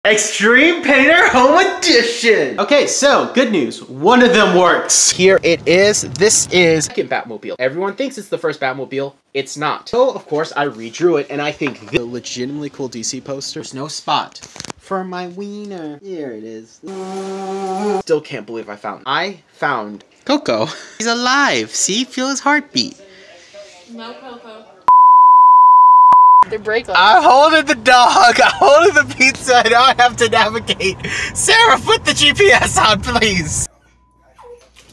Extreme Painter Home Edition! Okay, so, good news. One of them works. Here it is. This is the second Batmobile. Everyone thinks it's the first Batmobile. It's not. So, of course, I redrew it, and I think this is a legitimately cool DC poster. There's no spot for my wiener. Here it is. Still can't believe I found Coco. He's alive. See? Feel his heartbeat. No, Coco. They're breaking. I'm holding the dog. I'm holding the pizza. Now I have to navigate. Sarah, put the GPS on, please.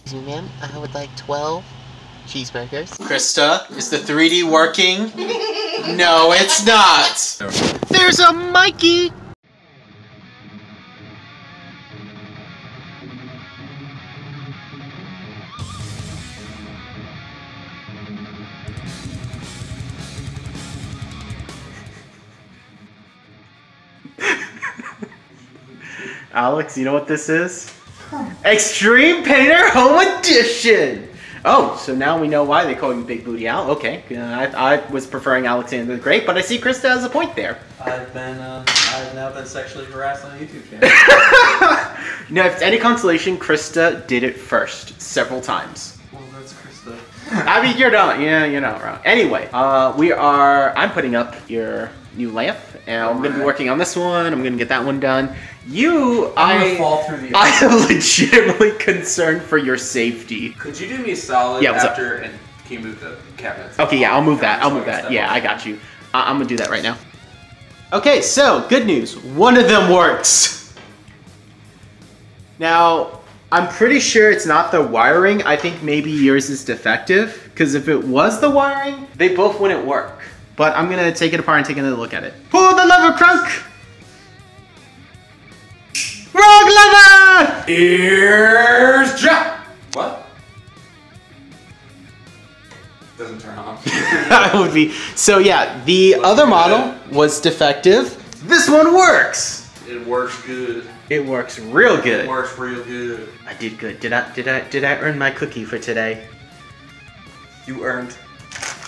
Zoom in. I would like 12 cheeseburgers. Krista, is the 3D working? No, it's not. There's a Mikey. Alex, you know what this is? Extreme Painter Home Edition! Oh, so now we know why they call you Big Booty Al. Okay, I was preferring Alexander the Great, but I see Krista has a point there. I've now been sexually harassed on a YouTube channel. No, if it's any consolation, Krista did it first, several times. Well, that's Krista. I mean, you're not, yeah, you're not wrong. Anyway, I'm putting up your new lamp, and I'm gonna be working on this one. I'm gonna get that one done. I'm gonna fall through the I am legitimately concerned for your safety. Could you do me a solid after, and can you move the cabinets? Okay, yeah, I'll move that. I'll move that. Yeah, I got you. I'm gonna do that right now. Okay, so good news. One of them works. Now, I'm pretty sure it's not the wiring. I think maybe yours is defective, because if it was the wiring, they both wouldn't work. But I'm gonna take it apart and take another look at it. Pull the lever, Crunk! Wrong lever! Here's Jack! What? Doesn't turn on. That would be. So yeah, the other model was defective. This one works! It works good. It works real good. It works real good. I did good. Did I earn my cookie for today? You earned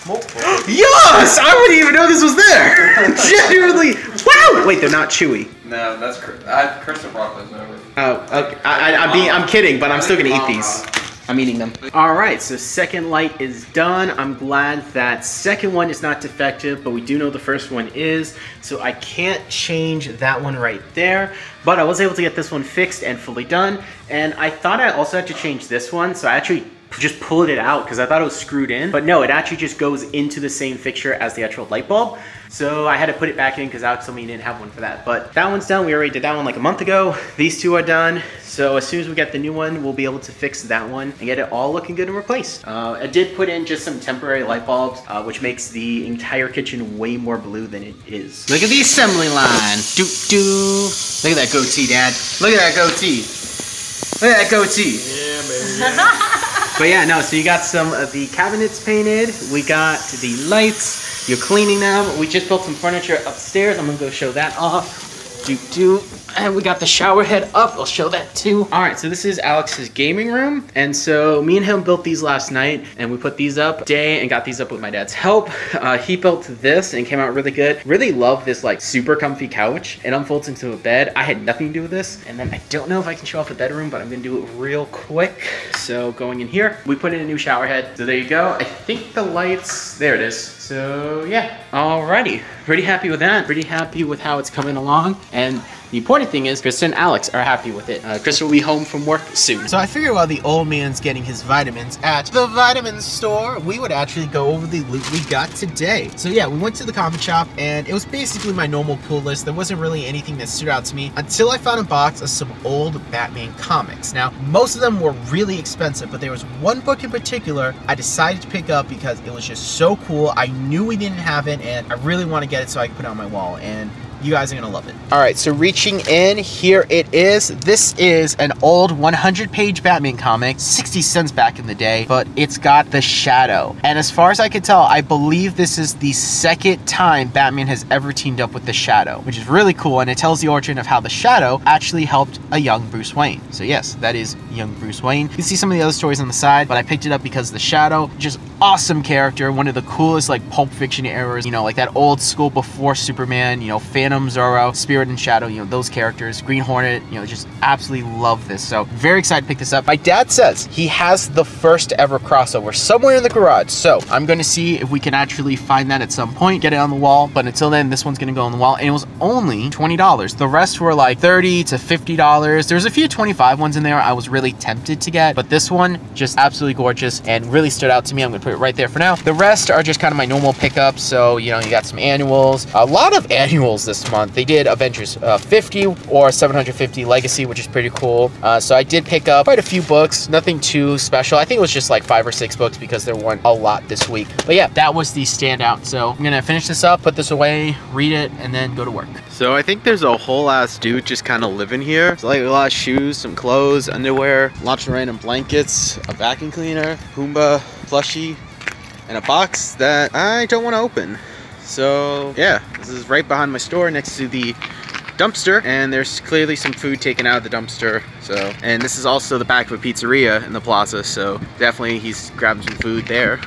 multiple. Yes! I wouldn't even know this was there! Genuinely! Wow! Wait, they're not chewy. No, that's Krista brought those over. Oh, okay. I'm kidding, but I'm still gonna eat these. I'm eating them. Alright, so second light is done. I'm glad that second one is not defective, but we do know the first one is, so I can't change that one right there. But I was able to get this one fixed and fully done, and I thought I also had to change this one, so I actually just pulled it out because I thought it was screwed in, but no, it actually just goes into the same fixture as the actual light bulb. So I had to put it back in because Alex told me he didn't have one for that. But that one's done. We already did that one like a month ago. These two are done. So as soon as we get the new one, we'll be able to fix that one and get it all looking good and replaced. I did put in just some temporary light bulbs, which makes the entire kitchen way more blue than it is. Look at the assembly line. Doo-doo. Look at that goatee, Dad. Look at that goatee. Look at that goatee. Yeah, baby. But yeah, no, so you got some of the cabinets painted. We got the lights. You're cleaning them. We just built some furniture upstairs. I'm gonna go show that off. And we got the shower head up. I'll show that too. All right, so this is Alex's gaming room. And so me and him built these last night, and we put these up today and got these up with my dad's help. He built this and it came out really good. Really love this like super comfy couch. It unfolds into a bed. I had nothing to do with this. And then I don't know if I can show off the bedroom, but I'm gonna do it real quick. So going in here, we put in a new shower head. So there you go. I think the lights, there it is. So yeah, alrighty. Pretty happy with that. Pretty happy with how it's coming along. And the important thing is Krista and Alex are happy with it. Krista will be home from work soon. So I figured while the old man's getting his vitamins at the vitamin store, we would actually go over the loot we got today. So yeah, we went to the comic shop and it was basically my normal pull list. There wasn't really anything that stood out to me until I found a box of some old Batman comics. Now, most of them were really expensive, but there was one book in particular I decided to pick up because it was just so cool. I knew we didn't have it and I really want to get it so I can put it on my wall. And you guys are gonna love it. All right, so reaching in, here it is. This is an old 100-page Batman comic, 60 cents back in the day, but it's got the Shadow. And as far as I can tell, I believe this is the second time Batman has ever teamed up with the Shadow, which is really cool, and it tells the origin of how the Shadow actually helped a young Bruce Wayne. So yes, that is young Bruce Wayne. You can see some of the other stories on the side, but I picked it up because the Shadow, just awesome character, one of the coolest like Pulp Fiction eras, you know, like that old school before Superman, you know, fan Venom, Zorro, Spirit and Shadow, you know, those characters, Green Hornet, you know, just absolutely love this. So very excited to pick this up. My dad says he has the first ever crossover somewhere in the garage. So I'm going to see if we can actually find that at some point, get it on the wall. But until then, this one's going to go on the wall. And it was only $20. The rest were like $30 to $50. There's a few 25 ones in there I was really tempted to get, but this one just absolutely gorgeous and really stood out to me. I'm going to put it right there for now. The rest are just kind of my normal pickups. So, you know, you got some annuals, a lot of annuals this month. They did Avengers 50 or 750 Legacy, which is pretty cool. So I did pick up quite a few books, nothing too special. I think it was just like 5 or 6 books because there weren't a lot this week. But yeah, that was the standout. So I'm going to finish this up, put this away, read it, and then go to work. So I think there's a whole ass dude just kind of living here. It's like a lot of shoes, some clothes, underwear, lots of random blankets, a vacuum cleaner, Pumbaa plushie, and a box that I don't want to open. So yeah, this is right behind my store next to the dumpster, and there's clearly some food taken out of the dumpster. So, and this is also the back of a pizzeria in the plaza, so definitely he's grabbing some food there.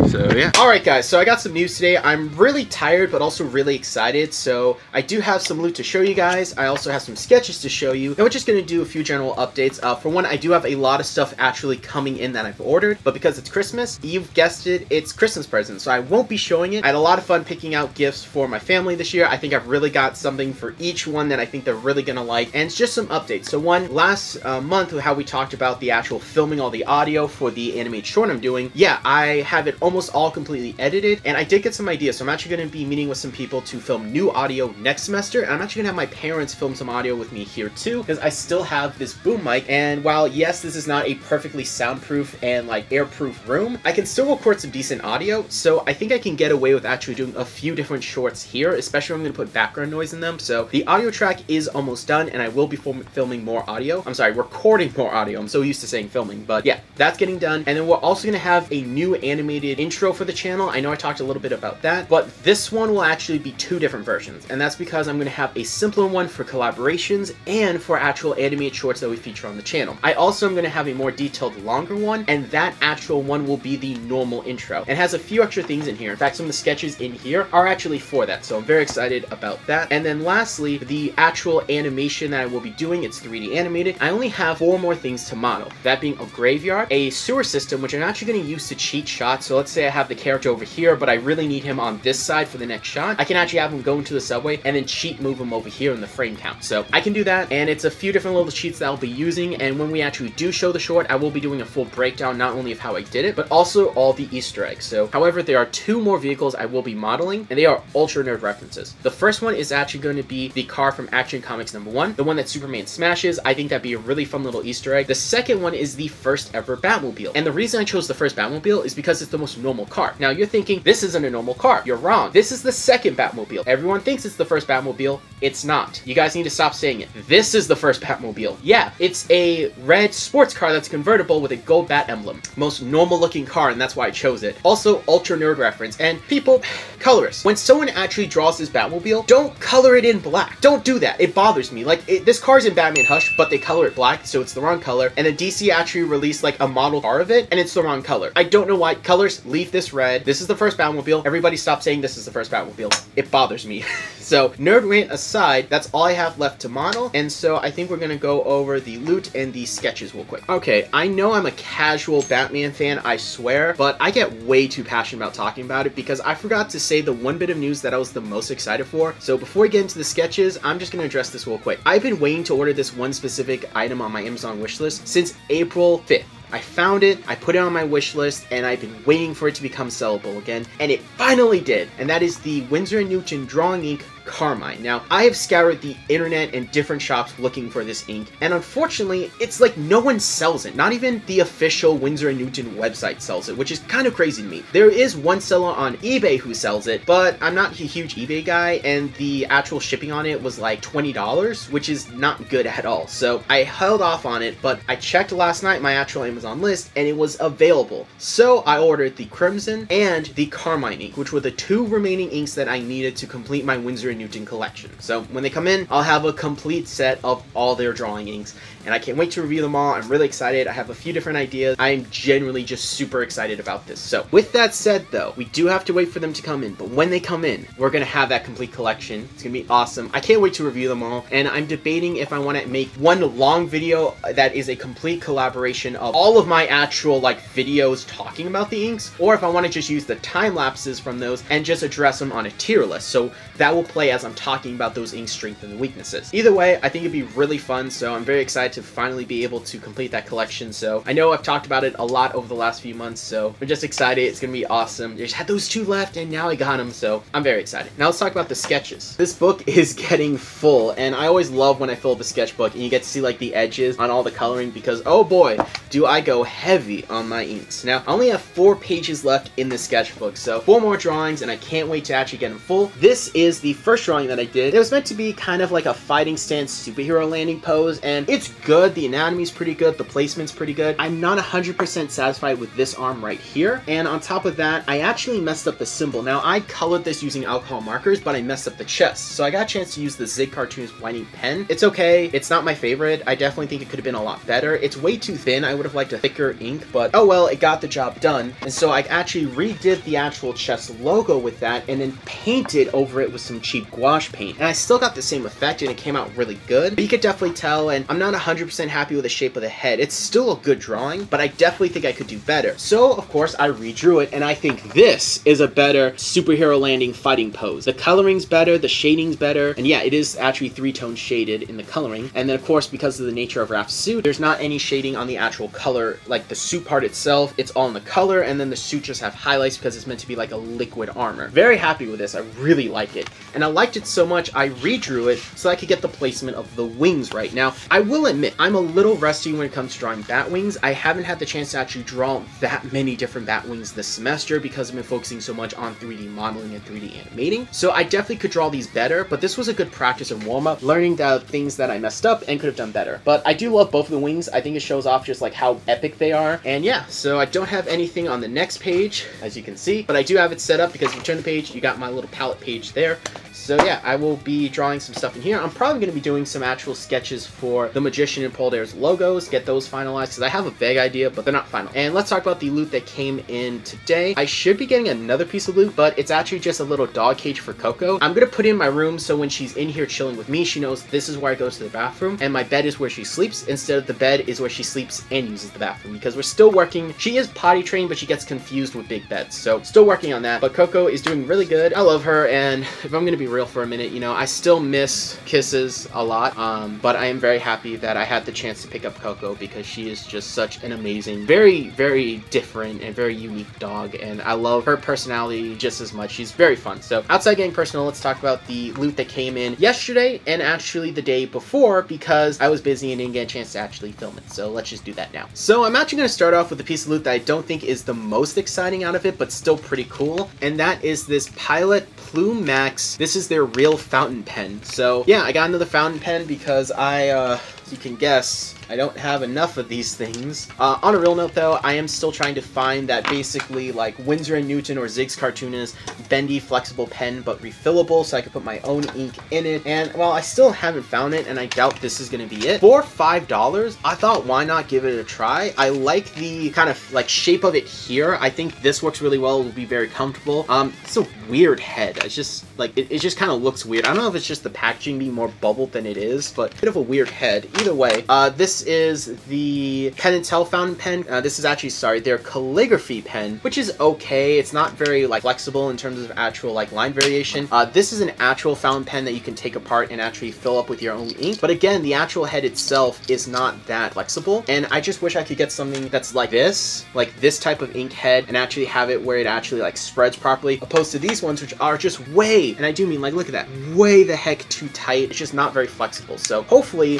So yeah. All right guys, so I got some news today. I'm really tired but also really excited. So I do have some loot to show you guys. I also have some sketches to show you, and we're just going to do a few general updates. For one, I do have a lot of stuff actually coming in that I've ordered, but because it's Christmas, you've guessed it, it's Christmas presents, so I won't be showing it. I had a lot of fun picking out gifts for my family this year. I think I've really got something for each one that I think they're really gonna like, and it's just some updates. So one, last month, how we talked about the actual filming all the audio for the animated short I'm doing. Yeah, I have it almost all completely edited, and I did get some ideas. So I'm actually gonna be meeting with some people to film new audio next semester, and I'm actually gonna have my parents film some audio with me here too, because I still have this boom mic, and while yes, this is not a perfectly soundproof and like airproof room, I can still record some decent audio. So I think I can get away with actually doing a few different shorts here, especially when I'm gonna put background noise in them. So the audio track is almost done, and I will be filming more audio. I'm sorry, recording more audio. I'm so used to saying filming, but yeah, that's getting done. And then we're also gonna have a new animated intro for the channel. I know I talked a little bit about that, but this one will actually be 2 different versions, and that's because I'm gonna have a simpler one for collaborations and for actual animated shorts that we feature on the channel. I also am gonna have a more detailed, longer one, and that actual one will be the normal intro. It has a few extra things in here. In fact, some of the sketches in here are actually for that, so I'm very excited about that. And then lastly, the actual animation that I will be doing, it's 3D animated. I only have 4 more things to model, that being a graveyard, a sewer system, which I'm actually going to use to cheat shots. So let's say I have the character over here, but I really need him on this side for the next shot. I can actually have him go into the subway and then cheat move him over here in the frame count. So I can do that, and it's a few different little cheats that I'll be using, and when we actually do show the short, I will be doing a full breakdown, not only of how I did it, but also all the Easter eggs. So however, there are 2 more vehicles I will be modeling, and they are ultra nerd references. The first one is actually going to be the car from Action Comics #1, the one that Superman smashes. I think that'd be a really fun little Easter egg. The second one is the first ever Batmobile, and the reason I chose the first Batmobile is because it's the most normal car. Now you're thinking, this isn't a normal car. You're wrong. This is the second Batmobile. Everyone thinks it's the first Batmobile. It's not. You guys need to stop saying it. This is the first Batmobile. Yeah, it's a red sports car that's convertible with a gold bat emblem. Most normal looking car, and that's why I chose it. Also, ultra nerd reference, and people, colorists. When someone actually draws this Batmobile, don't color it in black. Don't do that. It bothers me. Like, this car's in Batman Hush, but they color it black, so it's the wrong color. And then DC actually released like a model car of it, and it's the wrong color. I don't know why. Colors, leave this red. This is the first Batmobile. Everybody stop saying this is the first Batmobile. It bothers me. So, nerd rant aside, that's all I have left to model, and so I think we're gonna go over the loot and the sketches real quick. Okay, I know I'm a casual Batman fan, I swear, but I get way too passionate about talking about it because I forgot to say the one bit of news that I was the most excited for. So before we get into the sketches, I'm just gonna address this real quick. I've been waiting to order this one specific item on my Amazon wishlist since April 5th. I found it, I put it on my wish list, and I've been waiting for it to become sellable again, and it finally did. And that is the Winsor & Newton Drawing Ink Carmine. Now, I have scoured the internet and different shops looking for this ink, and unfortunately, it's like no one sells it. Not even the official Winsor & Newton website sells it, which is kind of crazy to me. There is one seller on eBay who sells it, but I'm not a huge eBay guy, and the actual shipping on it was like $20, which is not good at all. So I held off on it, but I checked last night my actual Amazon list, and it was available. So I ordered the Crimson and the Carmine ink, which were the 2 remaining inks that I needed to complete my Winsor & Newton collection. So when they come in, I'll have a complete set of all their drawing inks, and I can't wait to review them all. I'm really excited. I have a few different ideas. I am genuinely just super excited about this. So with that said though, we do have to wait for them to come in, but when they come in, we're gonna have that complete collection. It's gonna be awesome. I can't wait to review them all, and I'm debating if I want to make one long video that is a complete collaboration of all of my actual like videos talking about the inks, or if I want to just use the time lapses from those and just address them on a tier list. So that will play as I'm talking about those ink strengths and weaknesses. Either way, I think it'd be really fun, so I'm very excited to finally be able to complete that collection. So I know I've talked about it a lot over the last few months, so I'm just excited. It's gonna be awesome. Just had those 2 left and now I got them, so I'm very excited. Now let's talk about the sketches. This book is getting full, and I always love when I fill up a sketchbook and you get to see like the edges on all the coloring, because oh boy, do I go heavy on my inks. Now I only have 4 pages left in this sketchbook, so 4 more drawings, and I can't wait to actually get them full. This is the first drawing that I did. It was meant to be kind of like a fighting stance superhero landing pose, and it's good. The anatomy's pretty good, the placement's pretty good. I'm not 100% satisfied with this arm right here, and on top of that, I actually messed up the symbol. Now I colored this using alcohol markers, but I messed up the chest, so I got a chance to use the Zig Cartoons whitening pen. It's okay. It's not my favorite. I definitely think it could have been a lot better. It's way too thin. I would have liked a thicker ink, but oh well, it got the job done. And so I actually redid the actual chest logo with that and then painted over it with some cheap gouache paint. And I still got the same effect and it came out really good, but you could definitely tell, and I'm not 100% happy with the shape of the head. It's still a good drawing, but I definitely think I could do better. So of course I redrew it, and I think this is a better superhero landing fighting pose. The coloring's better, the shading's better, and yeah, it is actually 3-tone shaded in the coloring. And then of course, because of the nature of Raph's suit, there's not any shading on the actual color, like the suit part itself. It's all in the color, and then the suit just have highlights because it's meant to be like a liquid armor. Very happy with this. I really like it, and I liked it so much I redrew it so I could get the placement of the wings right. Now I will admit I'm a little rusty when it comes to drawing bat wings. I haven't had the chance to actually draw that many different bat wings this semester because I've been focusing so much on 3D modeling and 3D animating. So I definitely could draw these better, but this was a good practice and warm-up, learning the things that I messed up and could have done better. But I do love both of the wings. I think it shows off just like how epic they are. And yeah, so I don't have anything on the next page, as you can see, but I do have it set up because if you turn the page, you got my little palette page there. So yeah, I will be drawing some stuff in here. I'm probably going to be doing some actual sketches for the Magician and Poldar's logos, get those finalized, because I have a vague idea, but they're not final. And let's talk about the loot that came in today. I should be getting another piece of loot, but it's actually just a little dog cage for Coco. I'm going to put it in my room so when she's in here chilling with me, she knows this is where I go to the bathroom, and my bed is where she sleeps, instead of the bed is where she sleeps and uses the bathroom, because we're still working. She is potty trained, but she gets confused with big beds, so still working on that. But Coco is doing really good. I love her, and if I'm going to be real for a minute, you know, I still miss kisses a lot, but I am very happy that I had the chance to pick up Coco because she is just such an amazing, very, very different and very unique dog, and I love her personality just as much. She's very fun. So outside getting personal, let's talk about the loot that came in yesterday and actually the day before, because I was busy and didn't get a chance to actually film it. So let's just do that now. So I'm actually going to start off with a piece of loot that I don't think is the most exciting out of it, but still pretty cool, and that is this Pilot Plume Max. This is their real fountain pen. So yeah, I got another fountain pen because as you can guess, I don't have enough of these things. On a real note though, I am still trying to find that basically like Winsor and Newton or Zig's Cartoonist bendy flexible pen but refillable so I can put my own ink in it, and well, I still haven't found it, and I doubt this is gonna be it. For $5, I thought why not give it a try. I like the kind of like shape of it here. I think this works really well. It will be very comfortable. It's a weird head. It's just like it just kind of looks weird. I don't know if it's just the packaging being more bubbled than it is, but a bit of a weird head. Either way, this is the Penn & Teller fountain pen. This is actually, sorry, their calligraphy pen, which is okay. It's not very like flexible in terms of actual like line variation. This is an actual fountain pen that you can take apart and actually fill up with your own ink. But again, the actual head itself is not that flexible. And I just wish I could get something that's like this type of ink head, and actually have it where it actually like spreads properly, opposed to these ones which are just way, and I do mean like, look at that, way the heck too tight. It's just not very flexible. So hopefully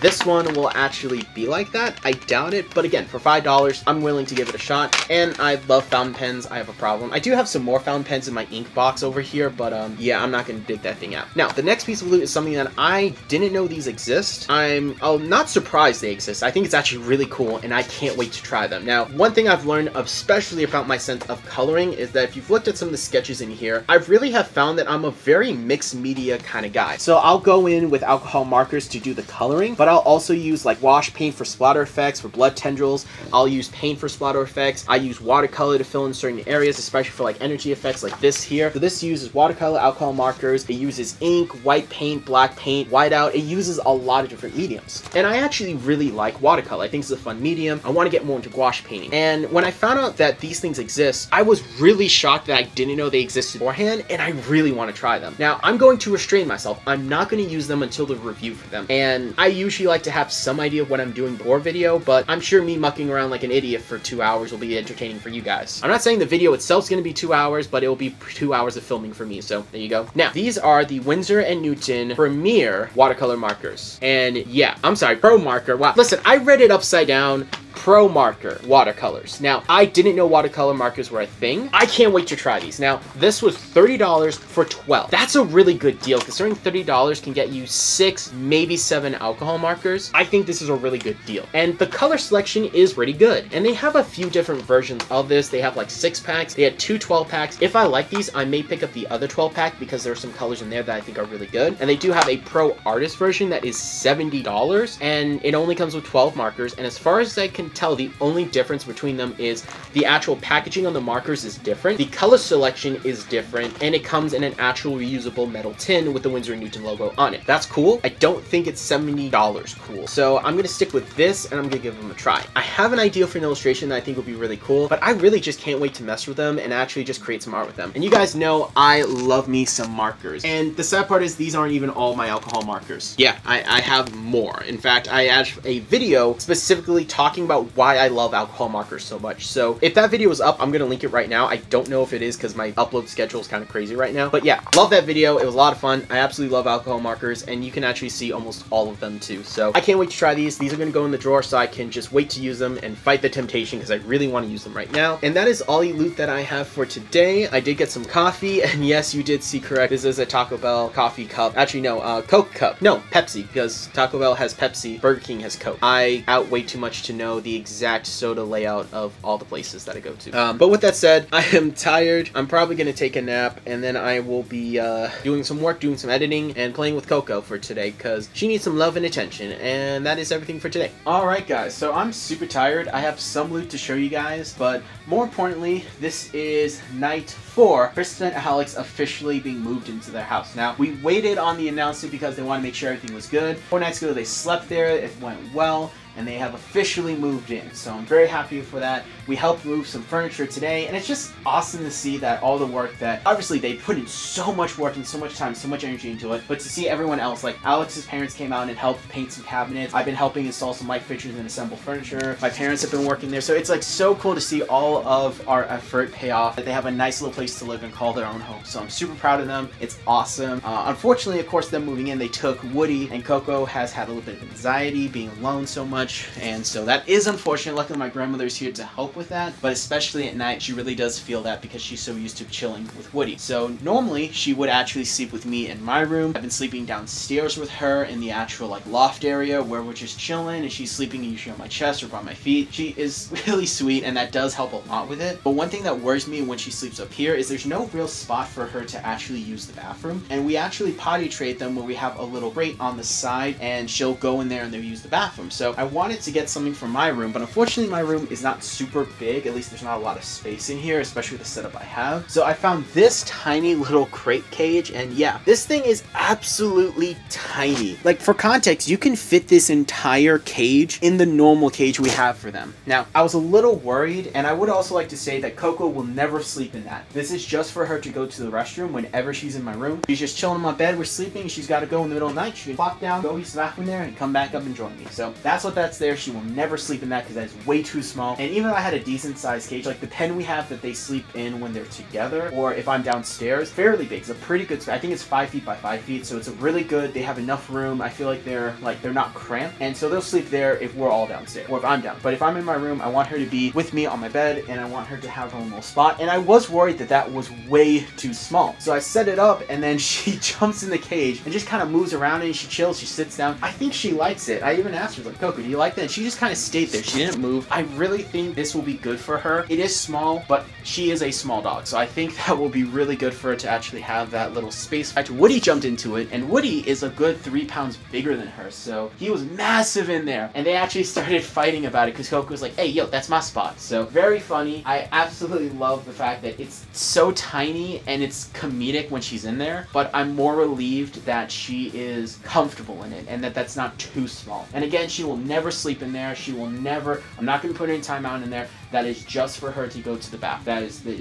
this one will actually be like that. I doubt it, but again, for $5, I'm willing to give it a shot. And I love fountain pens. I have a problem. I do have some more fountain pens in my ink box over here, but yeah, I'm not gonna dig that thing out. Now, the next piece of loot is something that I didn't know these exist. I'm not surprised they exist. I think it's actually really cool, and I can't wait to try them. Now, one thing I've learned, especially about my sense of coloring, is that if you've looked at some of the sketches in here, I really have found that I'm a very mixed media kind of guy. So I'll go in with alcohol markers to do the coloring, but I'll also use like wash paint for splatter effects, for blood tendrils. I'll use paint for splatter effects. I use watercolor to fill in certain areas, especially for like energy effects like this here. So this uses watercolor, alcohol markers. It uses ink, white paint, black paint, whiteout. It uses a lot of different mediums. And I actually really like watercolor. I think it's a fun medium. I want to get more into gouache painting. And when I found out that these things exist, I was really shocked that I didn't know they existed beforehand, and I really want to try them. Now, I'm going to restrain myself. I'm not going to use them until the review for them. And I usually like to have some idea of what I'm doing before video, but I'm sure me mucking around like an idiot for 2 hours will be entertaining for you guys. I'm not saying the video itself is going to be 2 hours, but it will be 2 hours of filming for me, so there you go. Now, these are the Winsor & Newton Premier watercolor markers. And yeah, I'm sorry, Pro Marker. Wow. Listen, I read it upside down. Pro Marker watercolors. Now, I didn't know watercolor markers were a thing. I can't wait to try these. Now, this was $30 for 12. That's a really good deal, considering $30 can get you 6, maybe 7 alcohol markers. I think this is a really good deal. And the color selection is pretty good. And they have a few different versions of this. They have like 6-packs. They had 2 12-packs. If I like these, I may pick up the other 12-pack because there are some colors in there that I think are really good. And they do have a Pro Artist version that is $70, and it only comes with 12 markers. And as far as I can tell, the only difference between them is the actual packaging on the markers is different, the color selection is different, and it comes in an actual reusable metal tin with the Winsor & Newton logo on it. That's cool. I don't think it's $70 cool. So I'm gonna stick with this, and I'm gonna give them a try. I have an idea for an illustration that I think will be really cool, but I really just can't wait to mess with them and actually just create some art with them. And you guys know I love me some markers. And the sad part is these aren't even all my alcohol markers. Yeah, I have more. In fact, I added a video specifically talking about why I love alcohol markers so much. So if that video is up, I'm gonna link it right now. I don't know if it is because my upload schedule is kind of crazy right now, but yeah, love that video. It was a lot of fun. I absolutely love alcohol markers, and you can actually see almost all of them too. So I can't wait to try these. These are gonna go in the drawer so I can just wait to use them and fight the temptation because I really want to use them right now. And that is all the loot that I have for today. I did get some coffee, and yes, you did see correct. This is a Taco Bell coffee cup. Actually, no, Coke cup. No, Pepsi, because Taco Bell has Pepsi, Burger King has Coke. I outweigh too much to know the exact soda layout of all the places that I go to. But with that said, I am tired. I'm probably gonna take a nap, and then I will be doing some work, doing some editing, and playing with Coco for today because she needs some love and attention. And that is everything for today. Alright guys, so I'm super tired. I have some loot to show you guys, but more importantly, this is night 4. Kristen and Alex officially being moved into their house. Now, we waited on the announcement because they wanted to make sure everything was good. 4 nights ago, they slept there. It went well, and they have officially moved in. So I'm very happy for that. We helped move some furniture today, and it's just awesome to see that all the work that, obviously they put in so much work and so much time, so much energy into it, but to see everyone else, like Alex's parents came out and helped paint some cabinets. I've been helping install some light fixtures and assemble furniture. My parents have been working there, so it's like so cool to see all of our effort pay off, that they have a nice little place to live and call their own home. So I'm super proud of them. It's awesome. Unfortunately, of course, them moving in, they took Woody, and Coco has had a little bit of anxiety being alone so much, and so that is unfortunate. Luckily, my grandmother's here to help with that, but especially at night, she really does feel that because she's so used to chilling with Woody. So normally, she would actually sleep with me in my room. I've been sleeping downstairs with her in the actual like loft area where we're just chilling, and she's sleeping usually on my chest or by my feet. She is really sweet, and that does help a lot with it. But one thing that worries me when she sleeps up here is there's no real spot for her to actually use the bathroom, and we actually potty trade them where we have a little grate on the side, and she'll go in there and they'll use the bathroom. So I wanted to get something from my room, but unfortunately my room is not super big. At least there's not a lot of space in here, especially with the setup I have. So I found this tiny little crate cage, and yeah, this thing is absolutely tiny. Like, for context, you can fit this entire cage in the normal cage we have for them. Now, I was a little worried, and I would also like to say that Coco will never sleep in that. This is just for her to go to the restroom whenever she's in my room. She's just chilling in my bed, we're sleeping, she's got to go in the middle of the night, she can plop down, go use the bathroom there, and come back up and join me. So that's what that that's there, she will never sleep in that because that is way too small. And even though I had a decent sized cage, like the pen we have that they sleep in when they're together, or if I'm downstairs, fairly big. It's a pretty good space. I think it's 5 feet by 5 feet, so it's a really good. They have enough room. I feel like they're not cramped, and so they'll sleep there if we're all downstairs or if I'm down. But if I'm in my room, I want her to be with me on my bed, and I want her to have her own little spot. And I was worried that that was way too small, so I set it up, and then she jumps in the cage and just kind of moves around, and she chills. She sits down. I think she likes it. I even asked her, like, Coco, do you like that? And she just kind of stayed there. She didn't move. I really think this will be good for her. It is small, but she is a small dog, so I think that will be really good for her to actually have that little space. Actually, Woody jumped into it, and Woody is a good 3 pounds bigger than her, so he was massive in there, and they actually started fighting about it because Coco was like, hey, yo, that's my spot. So very funny. I absolutely love the fact that it's so tiny and it's comedic when she's in there, but I'm more relieved that she is comfortable in it and that that's not too small. And again, she will never sleep in there. She will never, I'm not going to put any timeout in there. That is just for her to go to the bath.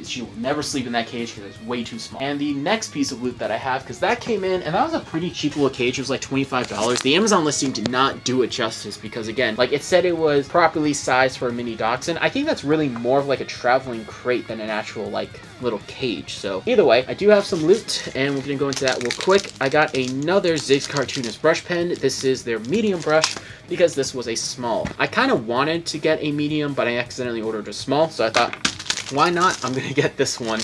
She will never sleep in that cage because it's way too small. And the next piece of loot that I have, because that came in, and that was a pretty cheap little cage. It was like $25. The Amazon listing did not do it justice because, again, like it said it was properly sized for a mini dachshund. I think that's really more of like a traveling crate than an actual like little cage. So either way, I do have some loot, and we're gonna go into that real quick. I got another Ziggs Cartoonist brush pen. This is their medium brush because this was a small. I kind of wanted to get a medium, but I accidentally ordered a small, so I thought, why not? I'm gonna get this one.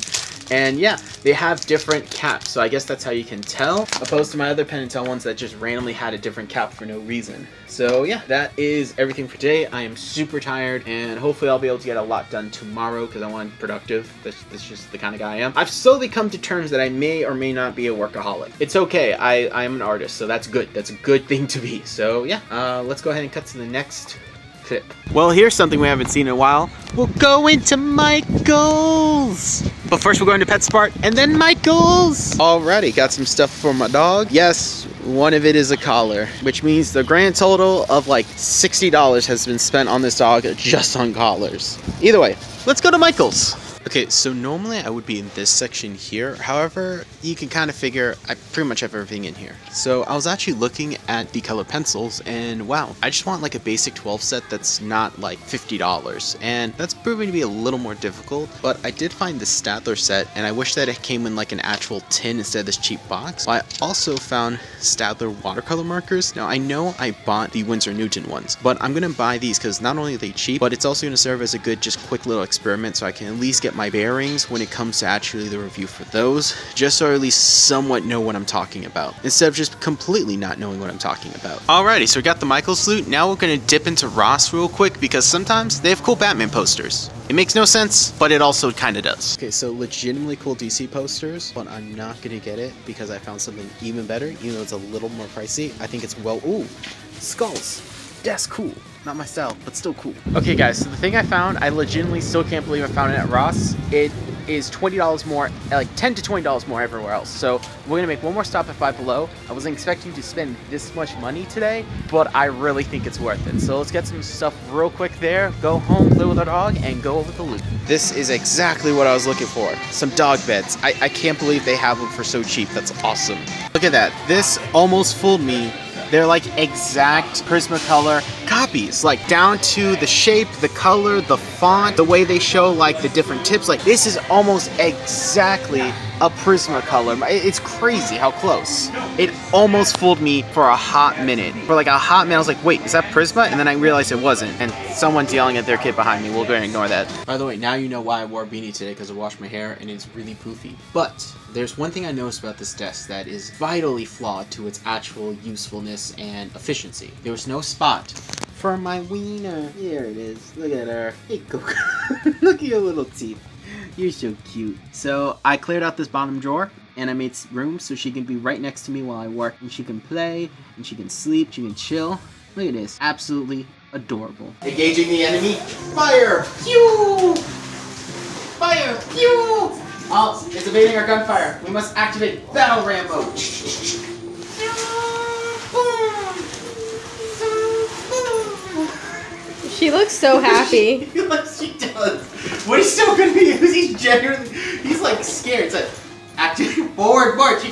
And yeah, they have different caps, so I guess that's how you can tell, opposed to my other Penn & Teller ones that just randomly had a different cap for no reason. So yeah, that is everything for today. I am super tired, and hopefully I'll be able to get a lot done tomorrow because I want to be productive. That's just the kind of guy I am. I've slowly come to terms that I may or may not be a workaholic. It's okay. I am an artist, so that's good. That's a good thing to be. So yeah, let's go ahead and cut to the next clip. Well, here's something we haven't seen in a while. We'll go into Michael's. But first we're going to PetSmart and then Michael's. Alrighty, got some stuff for my dog. Yes, one of it is a collar, which means the grand total of like $60 has been spent on this dog just on collars. Either way, let's go to Michael's. Okay, so normally I would be in this section here. However, you can kind of figure I pretty much have everything in here. So I was actually looking at the color pencils, and wow, I just want like a basic 12 set that's not like $50. And that's proving to be a little more difficult, but I did find the Statler set, and I wish that it came in like an actual tin instead of this cheap box. I also found Statler watercolor markers. Now I know I bought the Winsor Newton ones, but I'm gonna buy these because not only are they cheap, but it's also gonna serve as a good, just quick little experiment so I can at least get my bearings when it comes to actually the review for those, just so I at least somewhat know what I'm talking about, instead of just completely not knowing what I'm talking about. Alrighty, so we got the Michael's loot. Now we're gonna dip into Ross real quick because sometimes they have cool Batman posters. It makes no sense, but it also kind of does. Okay, so legitimately cool DC posters, but I'm not gonna get it because I found something even better, even though it's a little more pricey. I think it's ooh, skulls. That's cool. Not my style, but still cool. Okay guys, so the thing I found, I legitimately still can't believe I found it at Ross. It is $20 more, like $10 to $20 more everywhere else. So we're gonna make one more stop at Five Below. I wasn't expecting to spend this much money today, but I really think it's worth it. So let's get some stuff real quick there, go home, play with our dog, and go over the loot. This is exactly what I was looking for. Some dog beds. I can't believe they have them for so cheap. That's awesome. Look at that. This almost fooled me. They're like exact Prismacolor copies, like down to the shape, the color, the font, the way they show like the different tips. Like this is almost exactly a Prismacolor. It's crazy how close. It almost fooled me for a hot minute. For like a hot minute, I was like, wait, is that Prisma? And then I realized it wasn't. And someone's yelling at their kid behind me. We'll go ahead and ignore that. By the way, now you know why I wore a beanie today, because I washed my hair and it's really poofy. But there's one thing I noticed about this desk that is vitally flawed to its actual usefulness and efficiency. There was no spot for my wiener. Here it is. Look at her. Hey, Coco. Look at your little teeth. You're so cute. So I cleared out this bottom drawer and I made room so she can be right next to me while I work, and she can play and she can sleep, she can chill. Look at this. Absolutely adorable. Engaging the enemy. Fire! Pew! Fire! Pew! Oh, it's evading our gunfire. We must activate Battle Rambo. She looks so happy. Yes, she does. What he's still gonna be is he's genuinely, he's like scared. It's like, activate forward march.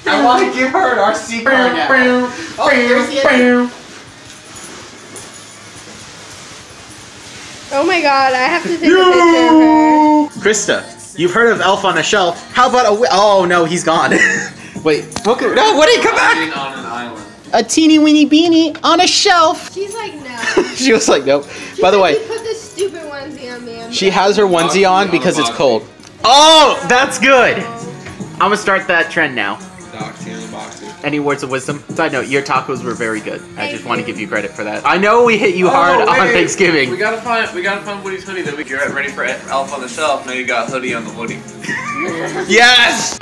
I want to give her an RC car now. Oh, there's the end. Oh my god, I have to take a picture of her. Krista, you've heard of Elf on a Shelf. How about a oh no, he's gone. Wait, what could, no, what did he come back? On an island. A teeny weeny beanie on a shelf. She's like, no. She was like, nope. She's By the like, way, you put this stupid onesie on me. she has her onesie on because it's cold. Oh, that's good. I'm gonna start that trend now. Any words of wisdom? Side note, your tacos were very good. I just want to give you credit for that. I know we hit you hard on Thanksgiving. We gotta find Woody's hoodie that we get ready for Elf on the Shelf. Now you got hoodie on the Woody. Yes!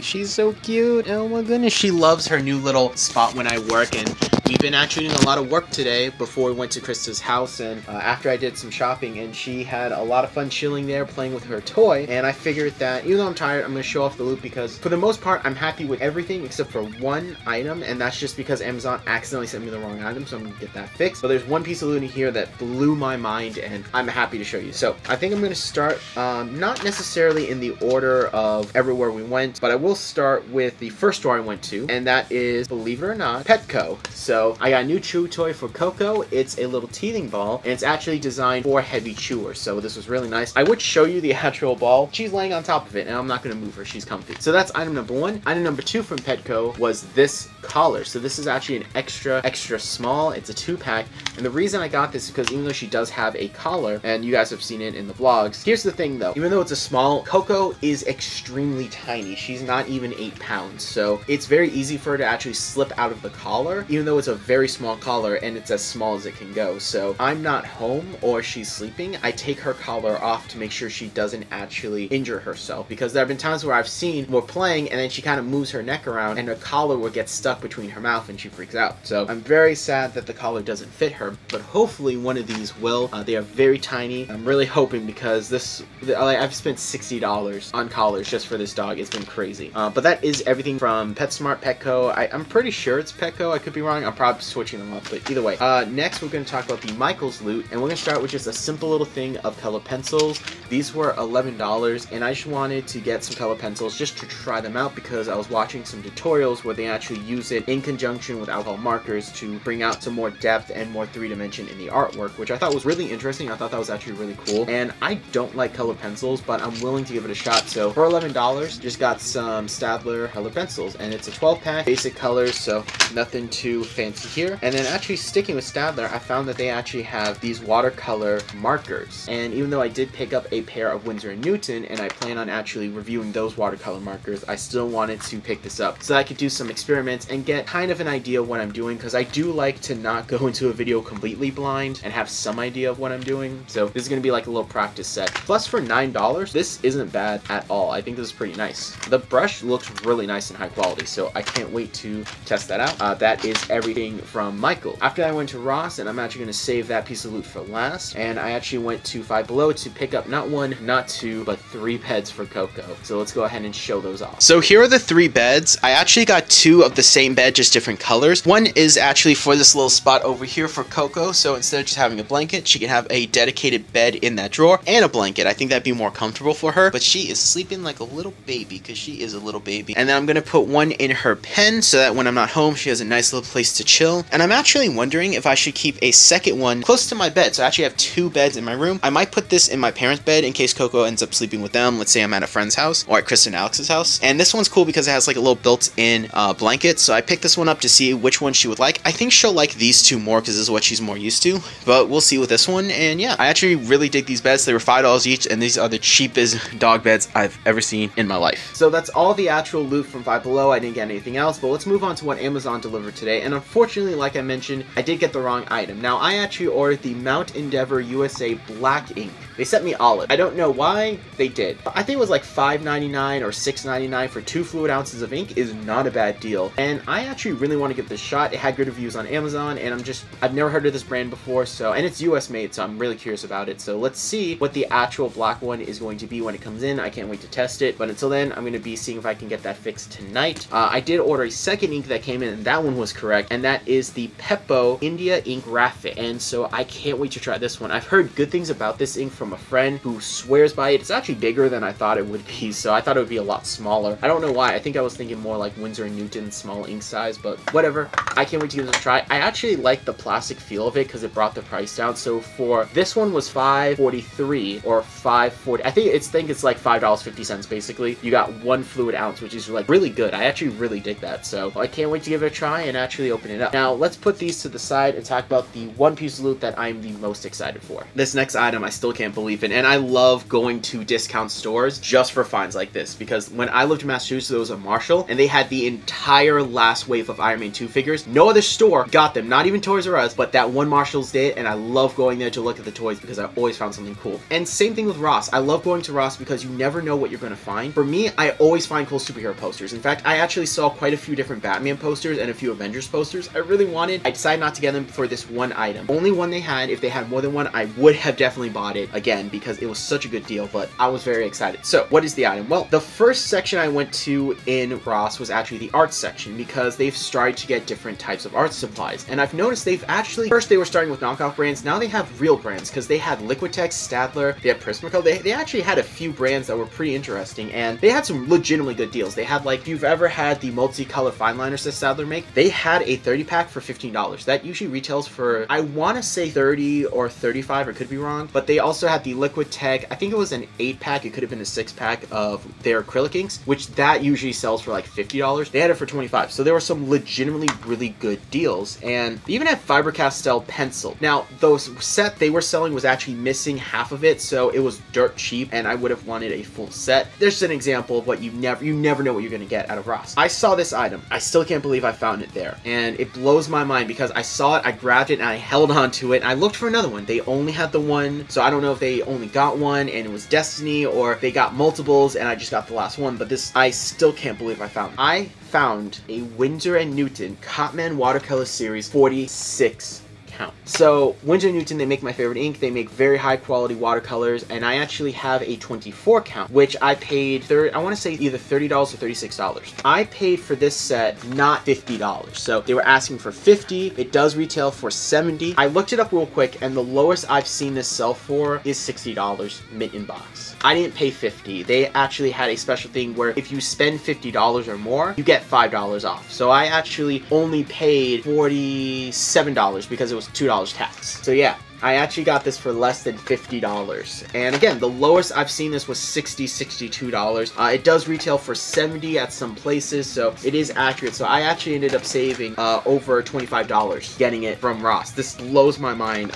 She's so cute. Oh my goodness. She loves her new little spot when I work, and we've been actually doing a lot of work today before we went to Krista's house, and after I did some shopping, and she had a lot of fun chilling there playing with her toy, and I figured that even though I'm tired, I'm going to show off the loot because for the most part, I'm happy with everything except for one item, and that's just because Amazon accidentally sent me the wrong item, so I'm going to get that fixed. But there's one piece of loot in here that blew my mind, and I'm happy to show you. So I think I'm going to start not necessarily in the order of everywhere we went, but I will start with the first store I went to, and that is, believe it or not, Petco. So I got a new chew toy for Coco. It's a little teething ball, and it's actually designed for heavy chewers, so this was really nice. I would show you the actual ball. She's laying on top of it, and I'm not going to move her. She's comfy. So that's item number one. Item number two from Petco was this collar. So this is actually an extra small. It's a 2-pack, and the reason I got this is because even though she does have a collar, and you guys have seen it in the vlogs, here's the thing though. Even though it's a small, Coco is extremely tiny. She's not even 8 pounds, so it's very easy for her to actually slip out of the collar, even though it's a very small collar and it's as small as it can go. So I'm not home or she's sleeping, I take her collar off to make sure she doesn't actually injure herself, because there have been times where I've seen we're playing and then she kind of moves her neck around and her collar will get stuck between her mouth and she freaks out. So I'm very sad that the collar doesn't fit her, but hopefully one of these will. They are very tiny. I'm really hoping, because I've spent $60 on collars just for this dog. It's been crazy. But that is everything from PetSmart, Petco. I'm pretty sure it's Petco. I could be wrong. I'm probably switching them up, but either way. Next, we're going to talk about the Michaels loot, and we're going to start with just a simple little thing of color pencils. These were $11, and I just wanted to get some color pencils just to try them out, because I was watching some tutorials where they actually use it in conjunction with alcohol markers to bring out some more depth and more 3-dimension in the artwork, which I thought was really interesting. I thought that was actually really cool, and I don't like color pencils, but I'm willing to give it a shot. So for $11, just got some Staedtler color pencils, and it's a 12-pack, basic colors, so nothing too fancy here. And then actually sticking with Staedtler, I found that they actually have these watercolor markers, and even though I did pick up a pair of Winsor & Newton, and I plan on actually reviewing those watercolor markers, I still wanted to pick this up so I could do some experiments and get kind of an idea of what I'm doing, because I do like to not go into a video completely blind and have some idea of what I'm doing. So this is going to be like a little practice set. Plus for $9, this isn't bad at all. I think this is pretty nice. The brush looks really nice and high quality, so I can't wait to test that out. That is everything from Michael. After I went to Ross, and I'm actually going to save that piece of loot for last, and I actually went to Five Below to pick up not one, not two, but 3 beds for Coco. So let's go ahead and show those off. So here are the 3 beds. I actually got 2 of the same bed, just different colors. One is actually for this little spot over here for Coco, so instead of just having a blanket, she can have a dedicated bed in that drawer and a blanket. I think that'd be more comfortable for her, but she is sleeping like a little baby, because she is a little baby. And then I'm going to put one in her pen so that when I'm not home, she has a nice little place to chill. And I'm actually wondering if I should keep a second one close to my bed. So I actually have 2 beds in my room. I might put this in my parents' bed in case Coco ends up sleeping with them. Let's say I'm at a friend's house or at Chris and Alex's house. And this one's cool because it has like a little built-in blanket. So I picked this one up to see which one she would like. I think she'll like these 2 more because this is what she's more used to. But we'll see with this one. And yeah, I actually really dig these beds. They were $5 each, and these are the cheapest dog beds I've ever seen in my life. So that's all the actual loot from Five Below. I didn't get anything else, but let's move on to what Amazon delivered today. And unfortunately, like I mentioned, I did get the wrong item. Now, I actually ordered the Mount Endeavor USA black ink. They sent me olive. I don't know why they did. I think it was like $5.99 or $6.99 for 2 fluid ounces of ink is not a bad deal. And I actually really want to get this shot. It had good reviews on Amazon, and I've never heard of this brand before, so, and it's US made, so I'm really curious about it. So let's see what the actual black one is going to be when it comes in. I can't wait to test it, but until then, I'm going to be seeing if I can get that fixed tonight. I did order a second ink that came in, and that one was correct, and that is the Peppo India Ink Graphic. And so I can't wait to try this one. I've heard good things about this ink from a friend who swears by it. It's actually bigger than I thought it would be, so I thought it would be a lot smaller. I don't know why. I think I was thinking more like Winsor & Newton small ink size, but whatever. I can't wait to give this a try. I actually like the plastic feel of it because it brought the price down. So for this one was $5.43 or $5.40. I think it's like $5.50 basically. You got 1 fluid ounce, which is like really good. I actually really dig that. So I can't wait to give it a try and actually open it up. Now let's put these to the side and talk about the one piece of loot that I'm the most excited for. This next item I still can't believe in, and I love going to discount stores just for finds like this, because when I lived in Massachusetts there was a Marshall and they had the entire last wave of Iron Man 2 figures. No other store got them, not even Toys R Us, but that one Marshall's did, and I love going there to look at the toys because I always found something cool. And same thing with Ross. I love going to Ross because you never know what you're going to find. For me, I always find cool superhero posters. In fact, I actually saw quite a few different Batman posters and a few Avengers posters I really wanted. I decided not to get them for this one item. Only one they had. If they had more than one, I would have definitely bought it again because it was such a good deal, but I was very excited. So what is the item? Well, the first section I went to in Ross was actually the art section because they've started to get different types of art supplies. And I've noticed they've actually, first they were starting with knockoff brands, now they have real brands because they had Liquitex, Stadler, they had Prismacolor. They actually had a few brands that were pretty interesting, and they had some legitimately good deals. They had, like, if you've ever had the multicolor fineliners that Stadler make, they had a 30 pack for $15. That usually retails for, I want to say 30 or 35, or could be wrong, but they also had the Liquitex, I think it was an 8 pack, it could have been a 6 pack of their acrylic inks, which that usually sells for like $50. They had it for $25, so there were some legitimately really good deals. And they even had Faber-Castell pencil. Now those set they were selling was actually missing half of it, so it was dirt cheap, and I would have wanted a full set. There's an example of what you never know what you're gonna get out of Ross. I saw this item, I still can't believe I found it there, and it blows my mind because I saw it, I grabbed it, and I held on to it, and I looked for another one. They only had the one, so I don't know if they only got one and it was Destiny, or if they got multiples and I just got the last one, but this, I still can't believe I found it. I found a Winsor & Newton Cotman Watercolor Series 46 count. So Winsor & Newton, they make my favorite ink. They make very high quality watercolors, and I actually have a 24 count, which I paid, I want to say either $30 or $36. I paid for this set not $50. So they were asking for $50. It does retail for $70. I looked it up real quick, and the lowest I've seen this sell for is $60 mint in box. I didn't pay $50. They actually had a special thing where if you spend $50 or more, you get $5 off. So I actually only paid $47 because it was $2 tax. So yeah, I actually got this for less than $50. And again, the lowest I've seen this was $60, $62. It does retail for $70 at some places, so it is accurate. So I actually ended up saving over $25 getting it from Ross. This blows my mind.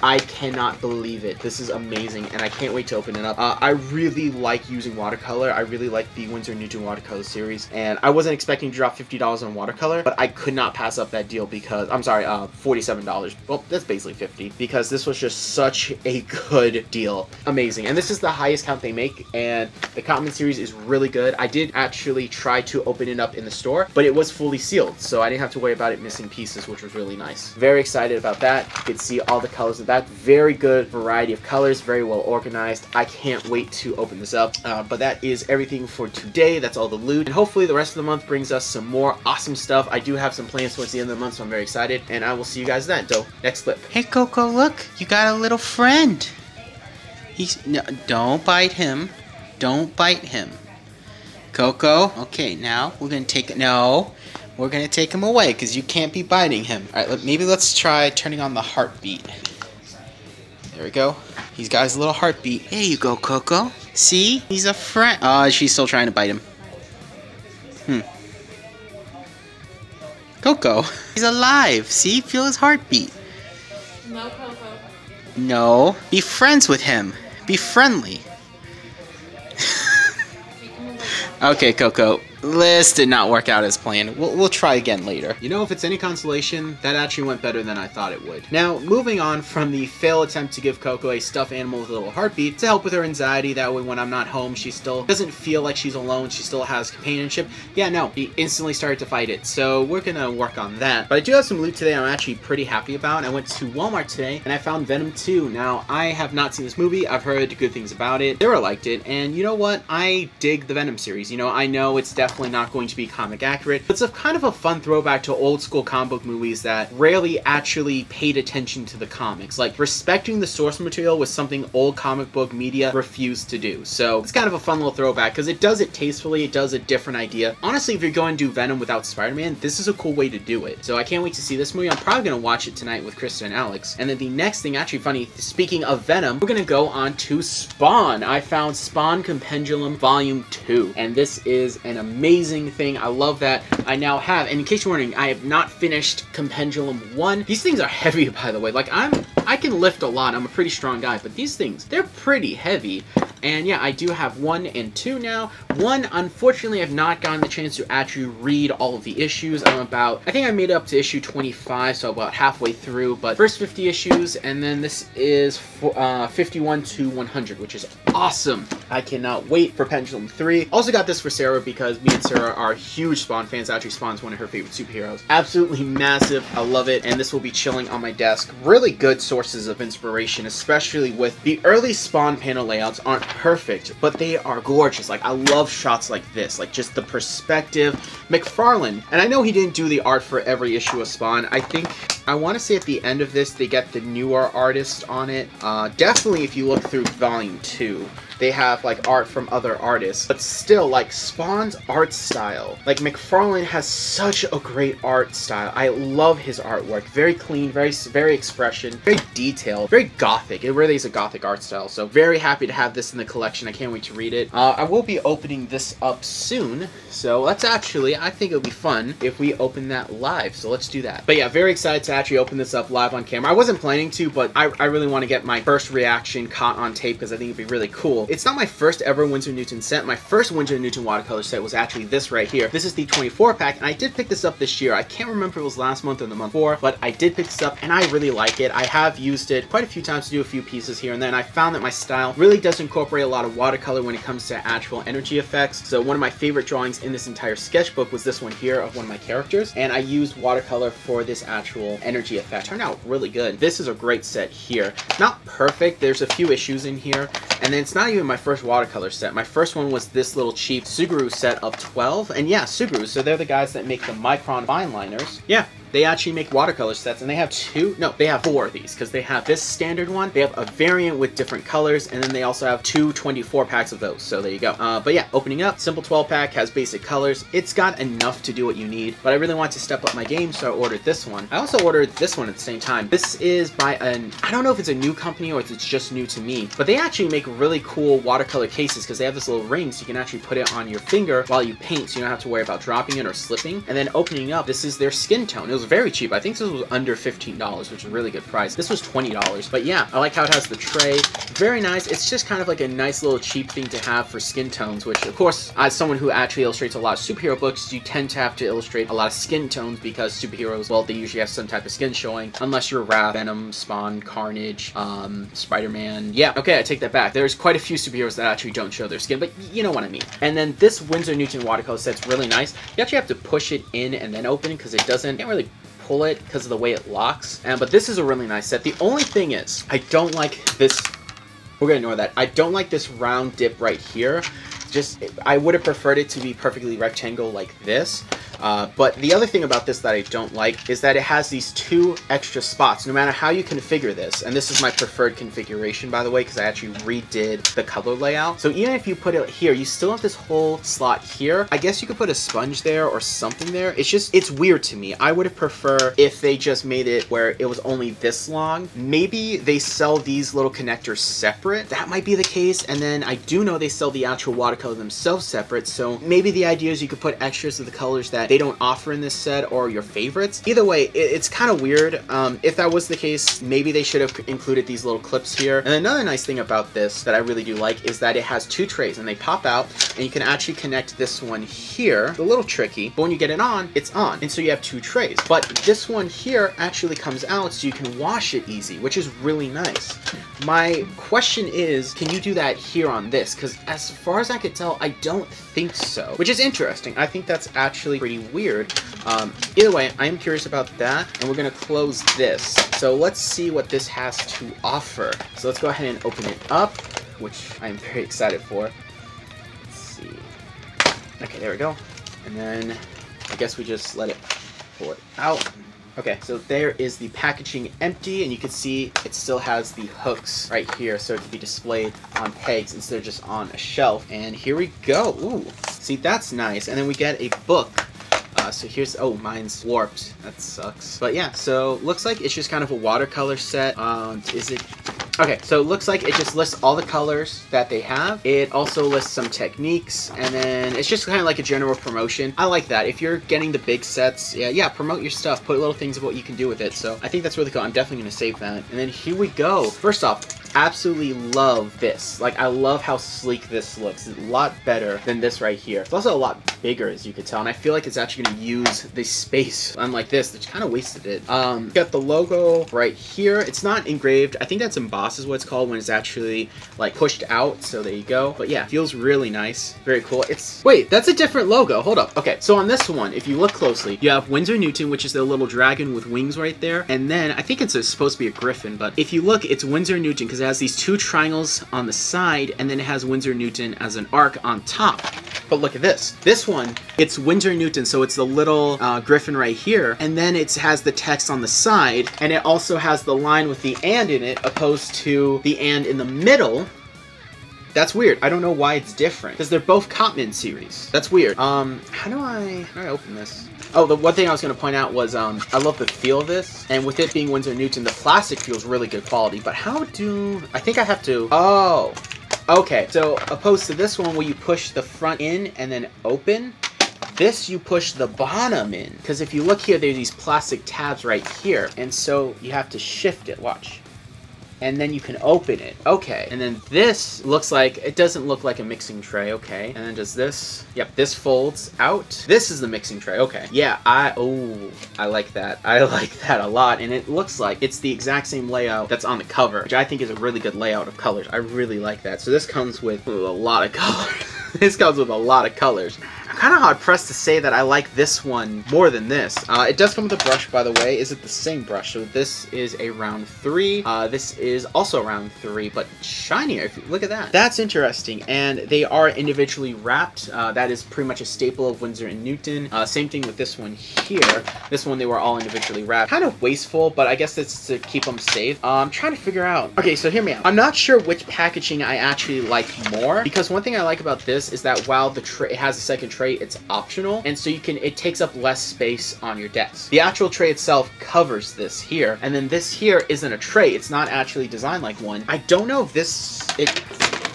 I cannot believe it. This is amazing, and I can't wait to open it up. I really like using watercolor. I really like the Winsor & Newton watercolor series, and I wasn't expecting to drop $50 on watercolor, but I could not pass up that deal because, I'm sorry, $47. Well, that's basically $50, because this was just such a good deal. Amazing. And this is the highest count they make, and the Cotman series is really good. I did actually try to open it up in the store, but it was fully sealed, so I didn't have to worry about it missing pieces, which was really nice. Very excited about that. You can see all the colors of that. Very good variety of colors, very well organized. I can't wait to open this up. But that is everything for today. That's all the loot, and hopefully the rest of the month brings us some more awesome stuff. I do have some plans towards the end of the month, so I'm very excited, and I will see you guys then. So next clip. Hey Coco, look, you got a little friend. No, don't bite him. Don't bite him. Coco, okay, now we're gonna take it. No, we're gonna take him away because you can't be biting him. All right, maybe let's try turning on the heartbeat. There we go. He's got his little heartbeat. There you go, Coco. See? He's a friend. Oh, she's still trying to bite him. Coco. He's alive. See? Feel his heartbeat. No, Coco. No. Be friends with him. Be friendly. Okay, Coco. This did not work out as planned. We'll try again later. You know, if it's any consolation, that actually went better than I thought it would. Now, moving on from the failed attempt to give Coco a stuffed animal with a little heartbeat to help with her anxiety, that way when I'm not home, she still doesn't feel like she's alone, she still has companionship. Yeah, no, she instantly started to fight it, so we're gonna work on that. But I do have some loot today I'm actually pretty happy about. I went to Walmart today, and I found Venom 2. Now, I have not seen this movie, I've heard good things about it, Sara liked it, and you know what? I dig the Venom series. You know, I know it's definitely definitely not going to be comic accurate. It's a kind of a fun throwback to old school comic book movies that rarely actually paid attention to the comics. Like, respecting the source material was something old comic book media refused to do. So it's kind of a fun little throwback because it does it tastefully, it does a different idea. Honestly, if you're going to do Venom without Spider-Man, this is a cool way to do it. So I can't wait to see this movie. I'm probably going to watch it tonight with Krista and Alex. And then the next thing, actually funny, speaking of Venom, we're going to go on to Spawn. I found Spawn Compendium Volume 2. And this is an amazing thing. I love that I now have, and in case you're wondering, I have not finished Compendium 1. These things are heavy, by the way. Like, I can lift a lot. I'm a pretty strong guy, but these things, they're pretty heavy. And yeah, I do have 1 and 2 now. 1, unfortunately, I've not gotten the chance to actually read all of the issues. I think I made it up to issue 25, so about halfway through. But first 50 issues, and then this is 51 to 100, which is awesome. I cannot wait for Pendulum 3. Also got this for Sarah because me and Sarah are huge Spawn fans. Actually, Spawn's one of her favorite superheroes. Absolutely massive. I love it. And this will be chilling on my desk. Really good sources of inspiration, especially with the early Spawn panel layouts aren't perfect, but they are gorgeous. Like, I love shots like this, like just the perspective. McFarlane, and I know he didn't do the art for every issue of Spawn. I want to say at the end of this, they get the newer artist on it. Definitely if you look through Volume 2, they have like art from other artists, but still, like, Spawn's art style, like, McFarlane has such a great art style. I love his artwork. Very clean, very expression, very detailed, very gothic. It really is a gothic art style. So very happy to have this in the collection. I can't wait to read it. I will be opening this up soon, so let's actually, I think it'll be fun if we open that live. So let's do that. But yeah, very excited to actually open this up live on camera. I wasn't planning to, but I really want to get my first reaction caught on tape because I think it'd be really cool. It's not my first ever Winsor Newton set. My first Winsor Newton watercolor set was actually this right here. This is the 24 pack, and I did pick this up this year. I can't remember if it was last month or the month before, but I did pick this up, and I really like it. I have used it quite a few times to do a few pieces here and then. I found that my style really does incorporate a lot of watercolor when it comes to actual energy effects. So one of my favorite drawings in this entire sketchbook was this one here of one of my characters, and I used watercolor for this actual energy effect. Turned out really good. This is a great set here. Not perfect. There's a few issues in here, and then it's not even my first watercolor set. My first one was this little cheap Suguru set of 12, and yeah, Suguru, so they're the guys that make the Micron Fineliners. Yeah, they actually make watercolor sets, and they have they have 4 of these, because they have this standard one, they have a variant with different colors, and then they also have 2 24 packs of those, so there you go. But yeah, opening up, simple 12 pack, has basic colors. It's got enough to do what you need, but I really want to step up my game, so I ordered this one. I also ordered this one at the same time. This is by I don't know if it's a new company or if it's just new to me, but they actually make really cool watercolor cases because they have this little ring so you can actually put it on your finger while you paint, so you don't have to worry about dropping it or slipping. And then opening up, this is their skin tone. It was very cheap. I think this was under $15, which is a really good price. This was $20, but yeah, I like how it has the tray. Very nice. It's just kind of like a nice little cheap thing to have for skin tones, which of course, as someone who actually illustrates a lot of superhero books, you tend to have to illustrate a lot of skin tones because superheroes, well, they usually have some type of skin showing, unless you're Wrath, Venom, Spawn, Carnage, Spider-Man. Yeah, okay, I take that back. There's quite a few superheroes that actually don't show their skin, but you know what I mean. And then this Winsor Newton watercolor set's really nice. You actually have to push it in and then open because it can't really pull it because of the way it locks. But this is a really nice set. The only thing is, I don't like this. We're gonna ignore that. I don't like this round dip right here. I would have preferred it to be perfectly rectangle like this. But the other thing about this that I don't like is that it has these 2 extra spots, no matter how you configure this. And this is my preferred configuration, by the way, because I actually redid the color layout. So even if you put it here, you still have this whole slot here. I guess you could put a sponge there or something there. It's weird to me. I would have preferred if they just made it where it was only this long. Maybe they sell these little connectors separate. That might be the case. And then I do know they sell the actual watercolor themselves separate. So maybe the idea is you could put extras of the colors that they don't offer in this set or your favorites. Either way, it's kind of weird. If that was the case, maybe they should have included these little clips here. And another nice thing about this that I really do like is that it has 2 trays and they pop out, and you can actually connect this one here. It's a little tricky, but when you get it on, it's on. And so you have 2 trays. But this one here actually comes out so you can wash it easy, which is really nice. My question is, can you do that here on this? Because as far as I could tell, I don't think so, which is interesting. I think that's actually pretty weird. Either way, I am curious about that, and we're gonna close this. So let's see what this has to offer. So let's go ahead and open it up, which I am very excited for. Let's see. Okay, there we go. And then I guess we just let it pull it out. Okay, so there is the packaging empty, and you can see it still has the hooks right here, so it can be displayed on pegs instead of just on a shelf. And here we go. Ooh, see, that's nice. And then we get a book. So here's, oh, mine's warped. That sucks. But yeah, so looks like it's just kind of a watercolor set. Is it? Okay, so it looks like it just lists all the colors that they have. It also lists some techniques, and then it's just kind of like a general promotion. I like that. If you're getting the big sets, yeah, promote your stuff. Put little things of what you can do with it. So I think that's really cool. I'm definitely going to save that. And then here we go. First off, absolutely love this. Like, I love how sleek this looks. It's a lot better than this right here. It's also a lot bigger, as you can tell, and I feel like it's actually going to use the space, unlike this, which kind of wasted it. Got the logo right here. It's not engraved. I think that's embossed is what it's called when it's actually like pushed out. So there you go. But yeah, feels really nice. Very cool. Wait, that's a different logo. Hold up. Okay, so on this one, if you look closely, you have Winsor Newton, which is the little dragon with wings right there, and then I think it's supposed to be a griffin, but if you look, it's Winsor Newton because it has these two triangles on the side, and then it has Winsor Newton as an arc on top. But look at this. This one, it's Winsor Newton, so it's the little griffin right here, and then it has the text on the side, and it also has the line with the and in it, opposed to the and in the middle. That's weird. I don't know why it's different, because they're both Cotman series. That's weird. How do I open this? Oh, the one thing I was going to point out was I love the feel of this, and with it being Winsor Newton, the plastic feels really good quality, but I think I have to, oh, okay, so opposed to this one where you push the front in and then open, this you push the bottom in, because if you look here, there's these plastic tabs right here, and so you have to shift it, watch. And then you can open it. Okay. And then this looks like, it doesn't look like a mixing tray. Okay. And then does this, yep, this folds out. This is the mixing tray. Okay. Yeah, I like that. I like that a lot. And it looks like it's the exact same layout that's on the cover, which I think is a really good layout of colors. I really like that. So this comes with a lot of colors. This comes with a lot of colors. I'm kind of hard pressed to say that I like this one more than this. It does come with a brush, by the way. Is it the same brush? So this is a round 3. This is also round 3, but shinier. If you look at that, that's interesting. And they are individually wrapped. That is pretty much a staple of Winsor and Newton. Same thing with this one here. This one, they were all individually wrapped. Kind of wasteful, but I guess it's to keep them safe. I'm trying to figure out. Okay, so hear me out. I'm not sure which packaging I actually like more, because one thing I like about this is that while the tray, it has a second tray, it's optional, and so it takes up less space on your desk. The actual tray itself covers this here, and then this here isn't a tray. It's not actually designed like one. I don't know if it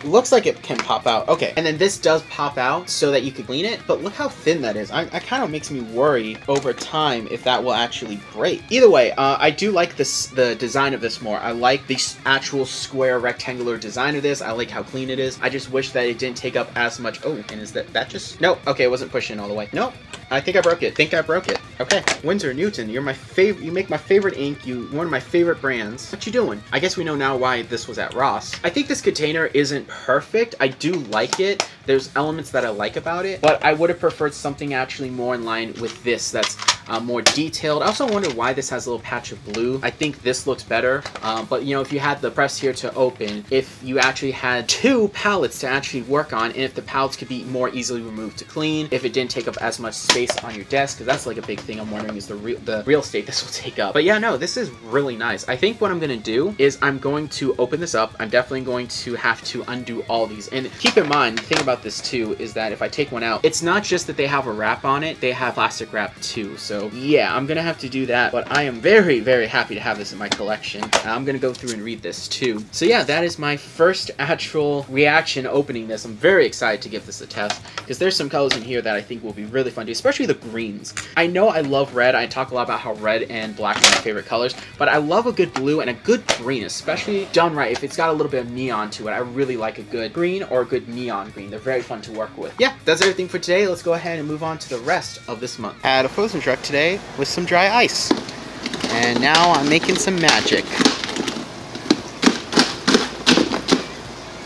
looks like it can pop out. Okay, and then this does pop out so that you can clean it, but look how thin that is. I kind of makes me worry over time if that will actually break. Either way, I do like the design of this more. I like the actual square rectangular design of this. I like how clean it is. I just wish that it didn't take up as much. Oh, and is that just, no, okay, it wasn't pushing all the way. Nope. I think I broke it. Okay, Winsor Newton, you're my favorite. You make my favorite ink. One of my favorite brands. What you doing? I guess we know now why this was at Ross. I think this container isn't perfect. I do like it. There's elements that I like about it, but I would have preferred something actually more in line with this that's more detailed. I also wonder why this has a little patch of blue. I think this looks better, but you know, if you had the press here to open, if you actually had 2 palettes to actually work on, and if the palettes could be more easily removed to clean, if it didn't take up as much space on your desk, because that's like a big thing I'm wondering is the real estate this will take up. But yeah, no, this is really nice. I think what I'm going to do is I'm going to open this up. I'm definitely going to have to undo all these. And keep in mind, the thing about this too is that if I take one out, it's not just that they have a wrap on it, they have plastic wrap too. So yeah, I'm gonna have to do that, but I am very, very happy to have this in my collection. I'm gonna go through and read this too. So yeah, that is my first actual reaction opening this. I'm very excited to give this a test, because there's some colors in here that I think will be really fun to, especially the greens. I know I love red. I talk a lot about how red and black are my favorite colors, but I love a good blue and a good green, especially done right. If it's got a little bit of neon to it, I really like a good green or a good neon green. They're very fun to work with. Yeah, that's everything for today. Let's go ahead and move on to the rest of this month. Had a frozen truck today with some dry ice, and now I'm making some magic.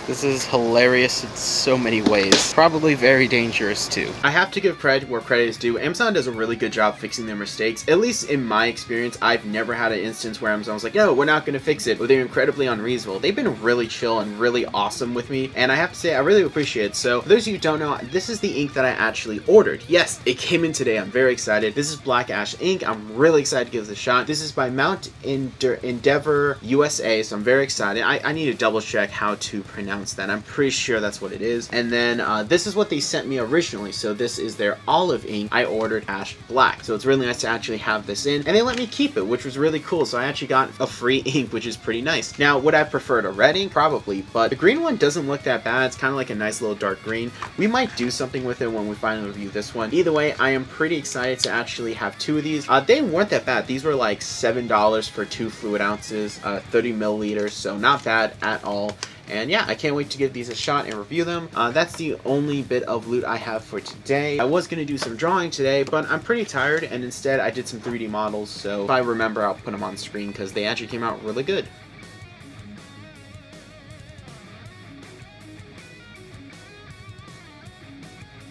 This is hilarious in so many ways. Probably very dangerous too. I have to give credit where credit is due. Amazon does a really good job fixing their mistakes. At least in my experience, I've never had an instance where Amazon was like, no, we're not going to fix it, or they're incredibly unreasonable. They've been really chill and really awesome with me, and I have to say, I really appreciate it. So, for those of you who don't know, this is the ink that I actually ordered. Yes, it came in today. I'm very excited. This is Black Ash ink. I'm really excited to give this a shot. This is by Mount Endeavor USA, so I'm very excited. I need to double check how to pronounce that. I'm pretty sure that's what it is. And then this is what they sent me originally. So this is their olive ink. I ordered Ash Black. So it's really nice to actually have this in. And they let me keep it, which was really cool. So I actually got a free ink, which is pretty nice. Now, would I prefer a red ink? Probably. But the green one doesn't look that bad. It's kind of like a nice little dark green. We might do something with it when we finally review this one. Either way, I am pretty excited to actually have two of these. They weren't that bad. These were like $7 for 2 fluid ounces, 30 milliliters. So not bad at all. And yeah, I can't wait to give these a shot and review them. That's the only bit of loot I have for today. I was going to do some drawing today, but I'm pretty tired, and instead I did some 3D models, so if I remember, I'll put them on screen because they actually came out really good.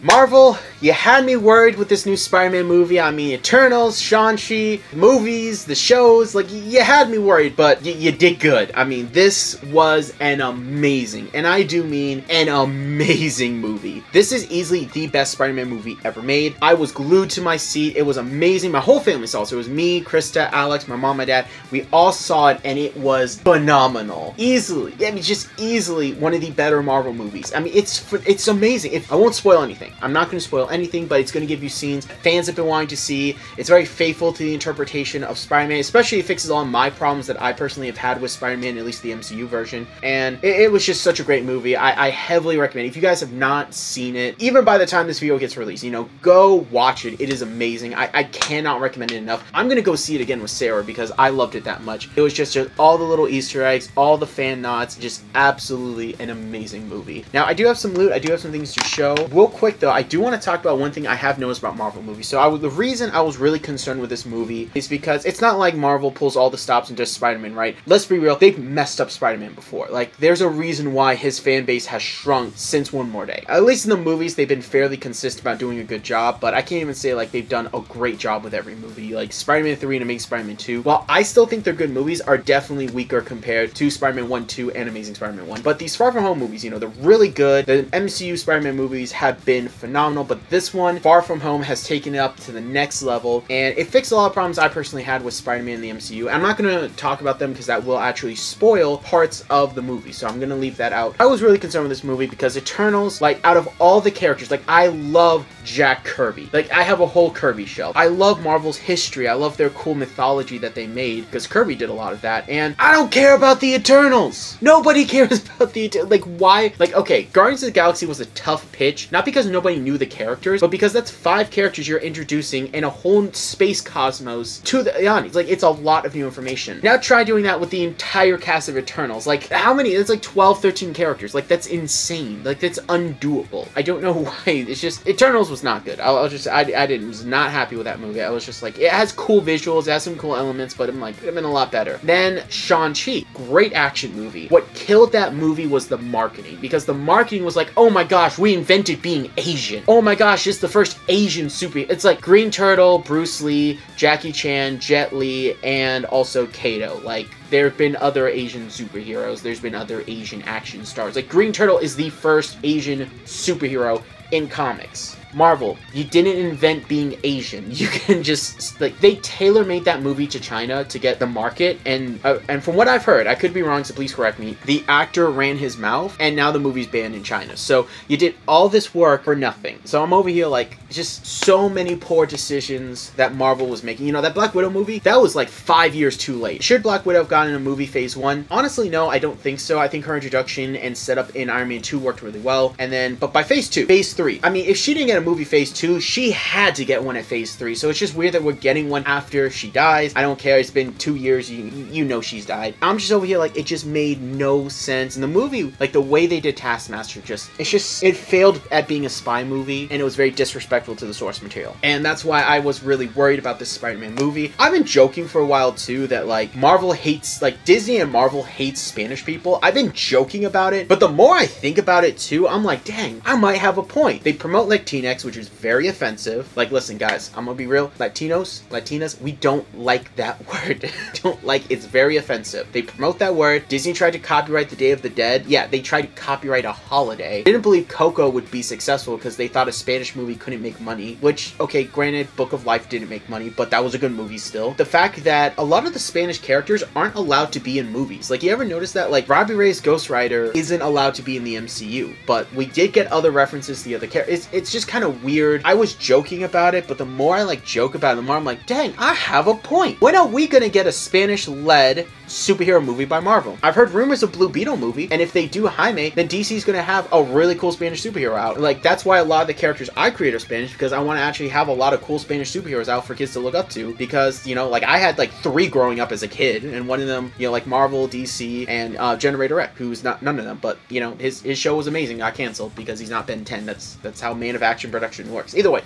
Marvel, you had me worried with this new Spider-Man movie. I mean, Eternals, Shang-Chi, movies, the shows, like, you had me worried, but you did good. I mean, this was an amazing, and I do mean an amazing movie. This is easily the best Spider-Man movie ever made. I was glued to my seat. It was amazing. My whole family saw it. So it was me, Krista, Alex, my mom, my dad. We all saw it, and it was phenomenal. Easily, I mean, just easily one of the better Marvel movies. I mean, it's amazing. I won't spoil anything. I'm not going to spoil anything, but it's going to give you scenes fans have been wanting to see. It's very faithful to the interpretation of Spider-Man, especially it fixes all my problems that I personally have had with Spider-Man, at least the MCU version. And it was just such a great movie. I heavily recommend it. If you guys have not seen it, even by the time this video gets released, you know, go watch it. It is amazing. I cannot recommend it enough. I'm going to go see it again with Sarah because I loved it that much. It was just all the little Easter eggs, all the fan nods, just absolutely an amazing movie. Now, I do have some loot. I do have some things to show. Real quick, though, I do want to talk about one thing I have noticed about Marvel movies. So the reason I was really concerned with this movie is because it's not like Marvel pulls all the stops and does Spider-Man, right? Let's be real, they've messed up Spider-Man before. Like, there's a reason why his fan base has shrunk since One More Day. At least in the movies, they've been fairly consistent about doing a good job, but I can't even say, like, they've done a great job with every movie. Like, Spider-Man 3 and Amazing Spider-Man 2, while I still think they're good movies, are definitely weaker compared to Spider-Man 1, 2, and Amazing Spider-Man 1. But these Far From Home movies, you know, they're really good. The MCU Spider-Man movies have been phenomenal, but this one, Far From Home, has taken it up to the next level, and it fixed a lot of problems I personally had with Spider-Man in the MCU. I'm not going to talk about them because that will actually spoil parts of the movie, so I'm going to leave that out. I was really concerned with this movie because Eternals, like, out of all the characters, like, I love Jack Kirby. Like, I have a whole Kirby shelf. I love Marvel's history. I love their cool mythology that they made because Kirby did a lot of that, and I don't care about the Eternals. Nobody cares about the Eternals. Like, why? Like, okay, Guardians of the Galaxy was a tough pitch, not because nobody knew the characters, but because that's 5 characters you're introducing in a whole space cosmos to the audience. Like, it's a lot of new information. Now try doing that with the entire cast of Eternals. Like, how many? It's like 12, 13 characters. Like, that's insane. Like, that's undoable. I don't know why. It's just, Eternals was not good. I was not happy with that movie. I was just like, it has cool visuals, it has some cool elements, but I'm like, it would have been a lot better. Then Shang-Chi, great action movie. What killed that movie was the marketing, because the marketing was like, oh my gosh, we invented being Asian. Oh my gosh, it's the first Asian super. It's like Green Turtle, Bruce Lee, Jackie Chan, Jet Li, and also Kato. Like, there have been other Asian superheroes. There's been other Asian action stars. Like, Green Turtle is the first Asian superhero in comics. Marvel, you didn't invent being Asian. You can just, like, they tailor-made that movie to China to get the market, and from what I've heard, I could be wrong, so please correct me, the actor ran his mouth, and now the movie's banned in China. So you did all this work for nothing. So I'm over here, like, just so many poor decisions that Marvel was making. You know, that Black Widow movie, that was like 5 years too late. Should Black Widow have gotten a movie phase 1? Honestly, no, I don't think so. I think her introduction and setup in Iron Man 2 worked really well, and then, but by phase 2, phase 3, I mean, if she didn't get a movie phase 2, she had to get one at phase 3. So it's just weird that we're getting one after she dies. I don't care. It's been 2 years. You know she's died. I'm just over here like, it just made no sense. And the movie, like the way they did Taskmaster, it failed at being a spy movie, and it was very disrespectful to the source material. And that's why I was really worried about this Spider-Man movie. I've been joking for a while too that like Marvel hates, like Disney and Marvel hates Spanish people. I've been joking about it, but the more I think about it too, I'm like, dang, I might have a point. They promote Latinx, which is very offensive. Like, listen guys, I'm gonna be real. Latinas, we don't like that word. Don't like, it's very offensive. They promote that word. Disney tried to copyright the Day of the Dead. Yeah, they tried to copyright a holiday. They didn't believe Coco would be successful because they thought a Spanish movie couldn't make money, which, okay, granted, Book of Life didn't make money, but that was a good movie still. The fact that a lot of the Spanish characters aren't allowed to be in movies. Like, you ever notice that? Like, Robbie Reyes Ghost Rider isn't allowed to be in the MCU, but we did get other references to the other characters. It's just kind of weird. I was joking about it, but the more I like joke about it, the more I'm like, dang, I have a point. When are we gonna get a Spanish-led superhero movie by Marvel? I've heard rumors of Blue Beetle movie, and if they do Jaime, then DC's gonna have a really cool Spanish superhero out. Like, that's why a lot of the characters I create are Spanish, because I want to actually have a lot of cool Spanish superheroes out for kids to look up to, because, you know, like, I had like 3 growing up as a kid, and one of them, you know, like Marvel, DC, and Generator X, who's not none of them, but, you know, his show was amazing, got canceled because he's not Ben 10. That's how Man of Action production works. Either way,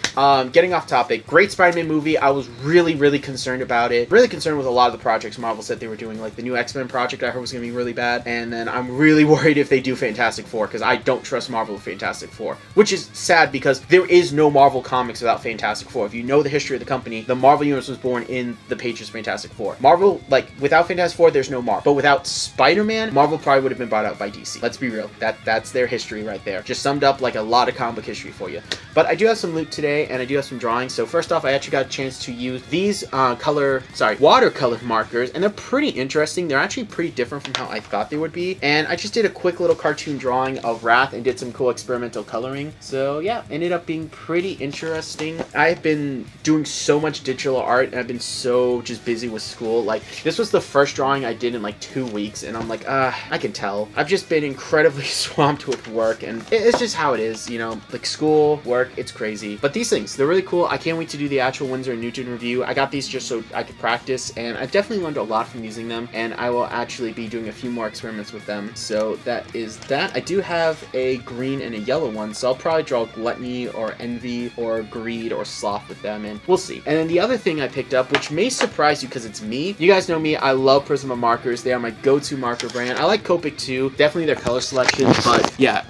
getting off topic, great Spider-Man movie. I was really concerned about it. Really concerned with a lot of the projects Marvel said they were doing, like the new X-Men project I heard was going to be really bad, and then I'm really worried if they do Fantastic Four, because I don't trust Marvel with Fantastic Four, which is sad because there is no Marvel comics without Fantastic Four. If you know the history of the company, the Marvel Universe was born in the pages of Fantastic Four. Marvel, like, without Fantastic Four, there's no Marvel. But without Spider-Man, Marvel probably would have been bought out by DC. Let's be real. That's their history right there. Just summed up like a lot of comic book history for you. But I do have some loot today, and I do have some drawings. So first off, I actually got a chance to use these watercolor markers, and they're pretty interesting. They're actually pretty different from how I thought they would be. And I just did a quick little cartoon drawing of Wrath and did some cool experimental coloring. So yeah, ended up being pretty interesting. I've been doing so much digital art, and I've been so just busy with school. Like, this was the first drawing I did in like 2 weeks, and I'm like, I can tell. I've just been incredibly swamped with work, and it's just how it is, you know, like school, work, it's crazy. But these things, they're really cool. I can't wait to do the actual Winsor and Newton review. I got these just so I could practice, and I've definitely learned a lot from using them, and I will actually be doing a few more experiments with them. So that is that. I do have a green and a yellow one, so I'll probably draw Gluttony or Envy or Greed or Sloth with them, and we'll see. And then the other thing I picked up, which may surprise you because it's me. You guys know me, I love Prisma markers. They are my go-to marker brand. I like Copic too, definitely their color selection, but yeah,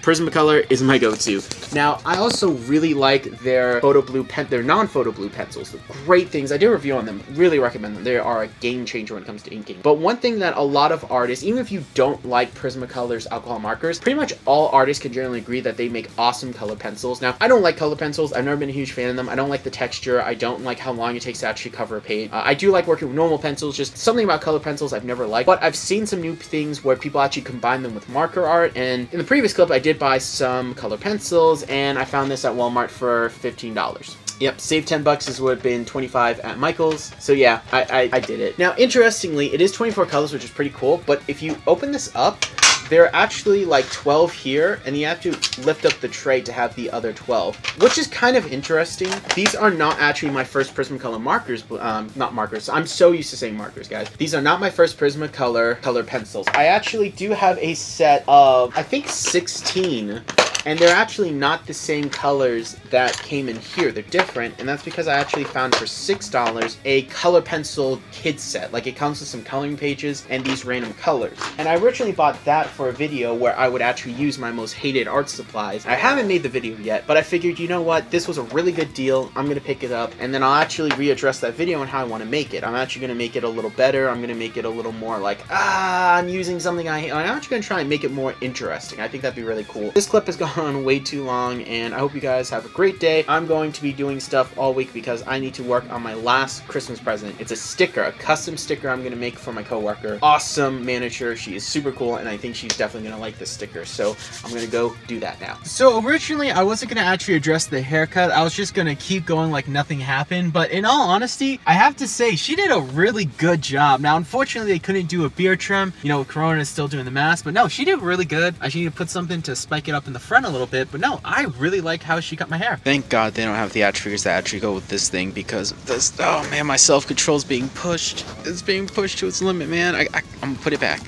Prismacolor is my go-to. Now, I also really like their their non-photo blue pencils. They're great things. I did a review on them. Really recommend them. They are a game changer when it comes to inking. But one thing that a lot of artists, even if you don't like Prismacolor's alcohol markers, pretty much all artists can generally agree that they make awesome color pencils. Now, I don't like color pencils. I've never been a huge fan of them. I don't like the texture. I don't like how long it takes to actually cover a page. I do like working with normal pencils. Just something about color pencils I've never liked. But I've seen some new things where people actually combine them with marker art. And in the previous clip, I did buy some color pencils, and I found this at Walmart for $15. Yep, save 10 bucks. This would have been 25 at Michael's. So yeah, I did it. Now, interestingly, it is 24 colors, which is pretty cool. But if you open this up, there are actually like 12 here, and you have to lift up the tray to have the other 12, which is kind of interesting. These are not actually my first Prismacolor markers, not markers. I'm so used to saying markers, guys. These are not my first Prismacolor color pencils. I actually do have a set of, I think, 16. And they're actually not the same colors that came in here. They're different, and that's because I actually found for $6 a color pencil kid set. Like, it comes with some coloring pages and these random colors. And I originally bought that for a video where I would actually use my most hated art supplies. I haven't made the video yet, but I figured, you know what, this was a really good deal. I'm gonna pick it up, and then I'll actually readdress that video on how I want to make it. I'm actually gonna make it a little better. I'm gonna make it a little more like, I'm using something I hate. I'm actually gonna try and make it more interesting. I think that'd be really cool. This clip has gone on way too long, and I hope you guys have a great day. I'm going to be doing stuff all week because I need to work on my last Christmas present. It's a sticker, a custom sticker I'm gonna make for my coworker. Awesome manager. She is super cool, and I think she's definitely gonna like this sticker. So I'm gonna go do that now. So originally I wasn't gonna actually address the haircut. I was just gonna keep going like nothing happened. But in all honesty, I have to say she did a really good job. Now, unfortunately, they couldn't do a beard trim. You know, Corona is still doing the mask, but no, she did really good. I should need to put something to spike it up in the front a little bit, but no, I really like how she cut my hair. Thank God they don't have the action figures that actually go with this thing, because this, oh man, my self-control is being pushed. It's being pushed to its limit, man. I'm gonna put it back.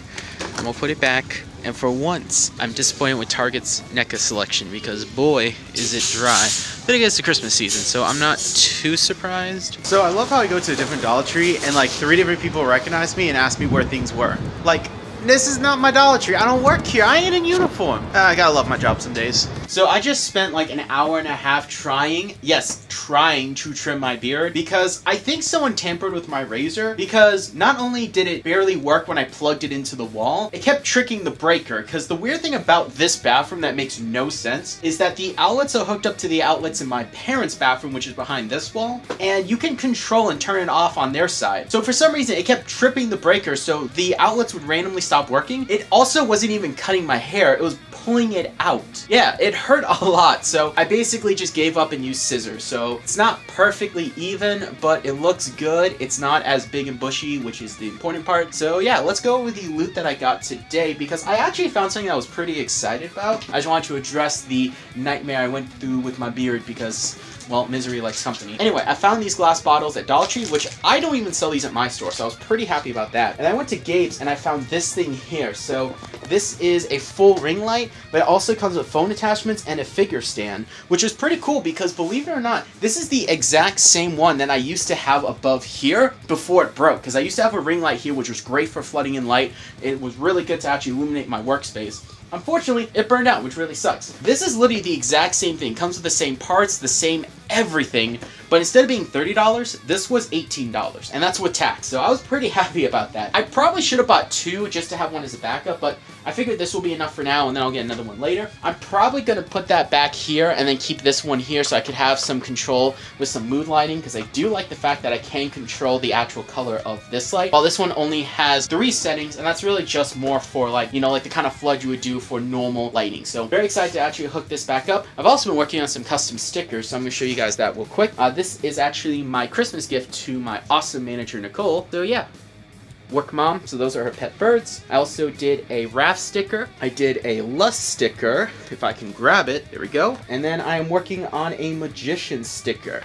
I'm gonna put it back. And for once, I'm disappointed with Target's NECA selection, because boy, is it dry. But I guess it's the Christmas season, so I'm not too surprised. So I love how I go to a different Dollar Tree and like 3 different people recognize me and ask me where things were. Like, this is not my Dollar Tree. I don't work here. I ain't in uniform. I gotta love my job some days. So I just spent like an hour and a half trying to trim my beard, because I think someone tampered with my razor, because not only did it barely work when I plugged it into the wall, it kept tricking the breaker, because the weird thing about this bathroom that makes no sense is that the outlets are hooked up to the outlets in my parents' bathroom, which is behind this wall, and you can control and turn it off on their side. So for some reason, it kept tripping the breaker, so the outlets would randomly stop working. It also wasn't even cutting my hair, it was pulling it out. Yeah, it hurt a lot, so I basically just gave up and used scissors. So it's not perfectly even, but it looks good. It's not as big and bushy, which is the important part. So yeah, let's go with the loot that I got today, because I actually found something I was pretty excited about. I just wanted to address the nightmare I went through with my beard, because, well, misery likes company. Anyway, I found these glass bottles at Dollar Tree, which I don't even sell these at my store, so I was pretty happy about that. And I went to Gabe's and I found this thing here. So this is a full ring light, but it also comes with phone attachments and a figure stand, which is pretty cool, because believe it or not, this is the exact same one that I used to have above here before it broke, because I used to have a ring light here, which was great for flooding in light. It was really good to actually illuminate my workspace. Unfortunately, it burned out, which really sucks. This is literally the exact same thing. Comes with the same parts, the same everything, but instead of being $30, this was $18, and that's with tax, so I was pretty happy about that. I probably should have bought 2 just to have one as a backup, but I figured this will be enough for now, and then I'll get another one later. I'm probably going to put that back here, and then keep this one here so I could have some control with some mood lighting, because I do like the fact that I can control the actual color of this light, while this one only has 3 settings, and that's really just more for, like, you know, like the kind of flood you would do for normal lighting. So very excited to actually hook this back up. I've also been working on some custom stickers, so I'm going to show you guys that real quick. This is actually my Christmas gift to my awesome manager, Nicole. So yeah, work mom. So those are her pet birds. I also did a raft sticker. I did a lust sticker, if I can grab it. There we go. And then I am working on a magician sticker.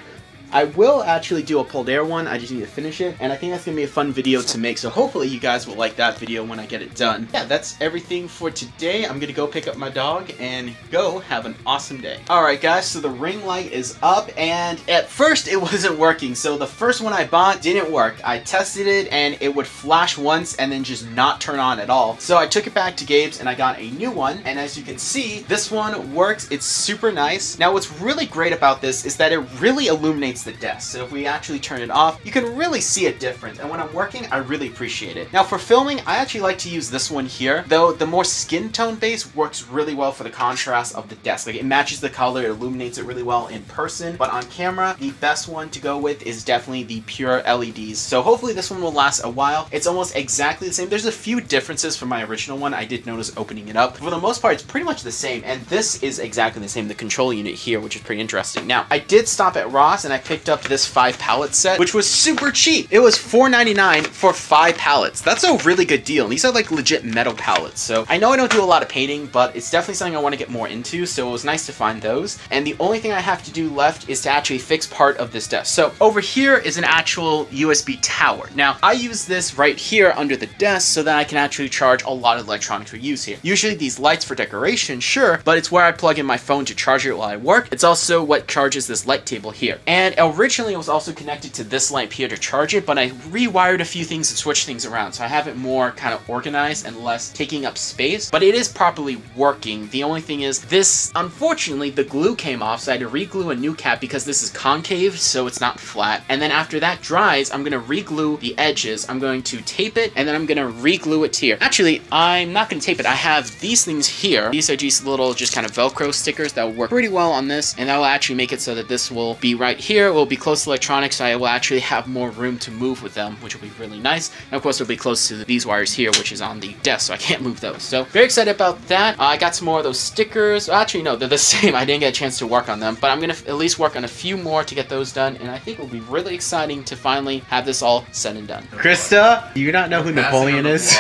I will actually do a pulled air one, I just need to finish it, and I think that's going to be a fun video to make, so hopefully you guys will like that video when I get it done. Yeah, that's everything for today. I'm going to go pick up my dog and go have an awesome day. Alright guys, so the ring light is up, and at first it wasn't working, so the first one I bought didn't work. I tested it, and it would flash once and then just not turn on at all. So I took it back to Gabe's and I got a new one, and as you can see, this one works. It's super nice. Now what's really great about this is that it really illuminates the desk. So if we actually turn it off, you can really see a difference. And when I'm working, I really appreciate it. Now for filming, I actually like to use this one here, though the more skin tone base works really well for the contrast of the desk. Like it matches the color, it illuminates it really well in person, but on camera, the best one to go with is definitely the pure LEDs. So hopefully this one will last a while. It's almost exactly the same. There's a few differences from my original one. I did notice opening it up. For the most part, it's pretty much the same. And this is exactly the same, the control unit here, which is pretty interesting. Now, I did stop at Ross and I picked up this 5 pallet set, which was super cheap. It was $4.99 for 5 pallets. That's a really good deal. These are like legit metal pallets. So I know I don't do a lot of painting, but it's definitely something I want to get more into. So it was nice to find those. And the only thing I have to do left is to actually fix part of this desk. So over here is an actual USB tower. Now I use this right here under the desk so that I can actually charge a lot of electronics we use here. Usually these lights for decoration, sure, but it's where I plug in my phone to charge it while I work. It's also what charges this light table here. And originally it was also connected to this lamp here to charge it, but I rewired a few things and switched things around. So I have it more kind of organized and less taking up space, but it is properly working. The only thing is this, unfortunately, the glue came off, so I had to re-glue a new cap because this is concave, so it's not flat. And then after that dries, I'm going to re-glue the edges. I'm going to tape it, and then I'm going to re-glue it here. Actually, I'm not going to tape it. I have these things here. These are just little just kind of Velcro stickers that will work pretty well on this, and that will actually make it so that this will be right here. It will be close to electronics, so I will actually have more room to move with them, which will be really nice. And of course, it'll be close to these wires here, which is on the desk, so I can't move those. So very excited about that. I got some more of those stickers. Actually, no, they're the same. I didn't get a chance to work on them, but I'm going to at least work on a few more to get those done, and I think it'll be really exciting to finally have this all said and done. Krista, do you not know who Napoleon is?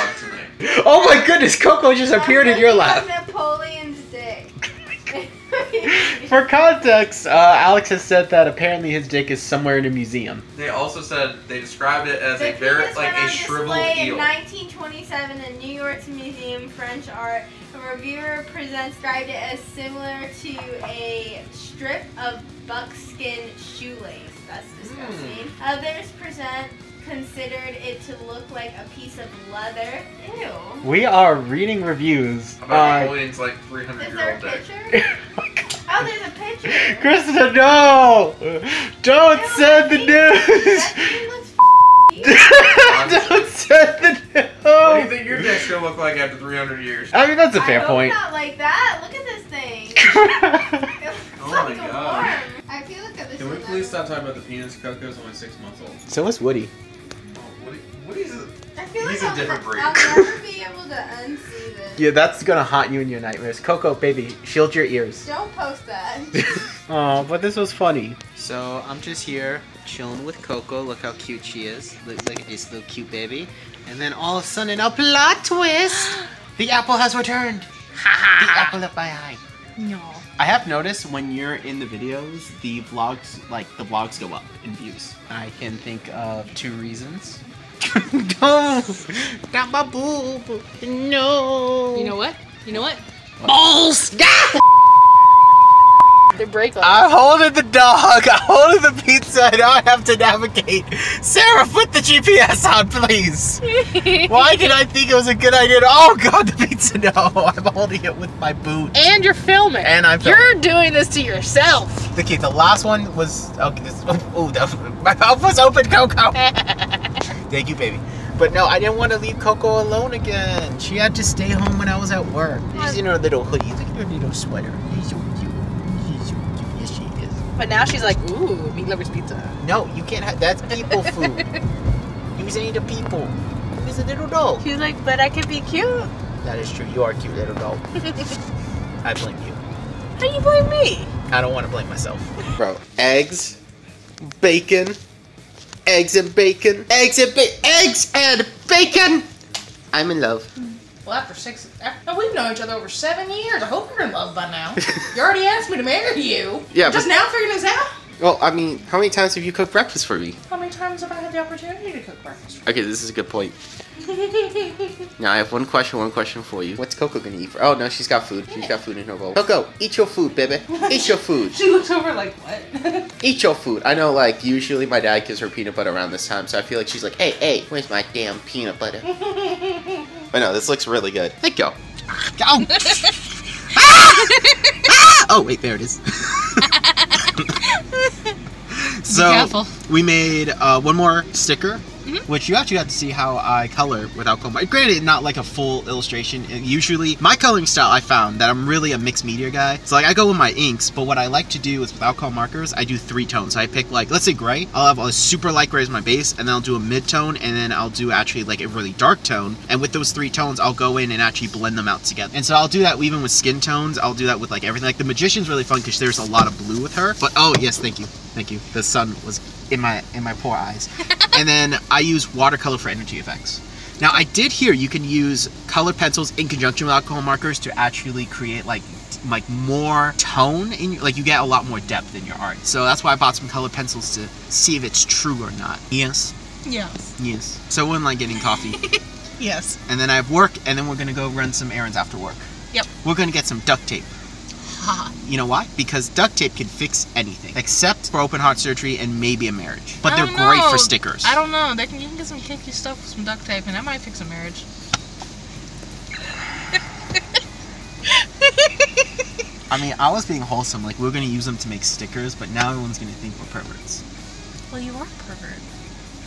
Oh my goodness, Coco just appeared in your lap. Napoleon's Day. For context, Alex has said that apparently his dick is somewhere in a museum. They also said they described it as The a very penis like went a on shriveled display eel. in 1927 in New York's Museum French Art. A reviewer described it as similar to a strip of buckskin shoelace. That's disgusting. Others considered it to look like a piece of leather. Ew. We are reading reviews. About Napoleon's like Is 300-year-old there a dick. picture? Oh, there's a picture. Krista, no! Don't send the news! That thing looks f***y. Don't send the news! What do you think your dick's gonna look like after 300 years? I mean, that's a fair I point. hope not like that. Look at this thing. It looks Oh like my a God. worm. I feel like this Can we is please stop talking about the penis? Coco's only 6 months old. So is Woody. Oh, Woody's a... I feel He's like a different breed. I'll never be able to unsee this. Yeah, that's gonna haunt you in your nightmares. Coco, baby, shield your ears. Don't post that. Oh, but this was funny. So I'm just here chilling with Coco. Look how cute she is. Look at this little cute baby. And then all of a sudden, a plot twist! The apple has returned. The apple of my eye. No. I have noticed when you're in the videos, the vlogs go up in views. I can think of 2 reasons. No, not my boob. No. You know what? You know what? Balls. They're break I'm holding the dog. I'm holding the pizza. I don't have to navigate. Sarah, put the GPS on, please. Why did I think it was a good idea? Oh God, the pizza! No, I'm holding it with my boot. And you're filming. And I'm filming. You're doing this to yourself. Okay, the last one was okay. My mouth was open, Coco. Thank you, baby. But no, I didn't want to leave Coco alone again. She had to stay home when I was at work. She's in her little hoodie. Look at her little sweater. She's so cute. She's so cute. Yes, she is. But now she's like, ooh, meat lover's pizza. No, you can't have. That's people food. You saying to people. She's a little dog. She's like, but I can be cute. That is true. You are a cute little dog. I blame you. How do you blame me? I don't want to blame myself. Bro, eggs, bacon, eggs and bacon, eggs and bacon. I'm in love. Well, we've known each other over 7 years. I hope you're in love by now. You already asked me to marry you. Yeah, Just now figuring this out? Well, I mean, how many times have you cooked breakfast for me? How many times have I had the opportunity to cook breakfast for Okay, this is a good point. Now I have one question for you. What's Coco gonna eat for? Oh no, she's got food. She's got food in her bowl. Coco, eat your food, baby. Eat your food. She looks over like, what? Eat your food. I know, like, usually my dad gives her peanut butter around this time, so I feel like she's like, hey, where's my damn peanut butter? But no, this looks really good. Thank you. Oh. Oh, wait, there it is. So, we made one more sticker, which you actually got to see how I color with alcohol. Granted, not like a full illustration. Usually, my coloring style, I found that I'm really a mixed media guy. So, like, I go with my inks, but what I like to do is with alcohol markers, I do 3 tones. So, I pick, like, let's say gray. I'll have a super light gray as my base, and then I'll do a mid-tone, and then I'll do actually, like, a really dark tone. And with those 3 tones, I'll go in and actually blend them out together. And so, I'll do that even with skin tones. I'll do that with, like, everything. Like, the Magician's really fun because there's a lot of blue with her. But, oh, yes, thank you. Thank you. The sun was in my poor eyes. And then I use watercolor for energy effects. Now I did hear you can use colored pencils in conjunction with alcohol markers to actually create like more tone in your, like you get a lot more depth in your art. So that's why I bought some colored pencils to see if it's true or not. Yes. Yes. Yes. So when like getting coffee. Yes. And then I have work, and then we're gonna go run some errands after work. Yep. We're gonna get some duct tape. You know why? Because duct tape can fix anything except for open heart surgery and maybe a marriage. But they're great for stickers. I don't know. You can get some kinky stuff with some duct tape, and that might fix a marriage. I mean, I was being wholesome. Like, we're gonna use them to make stickers, but now everyone's gonna think we're perverts. Well, you are a pervert.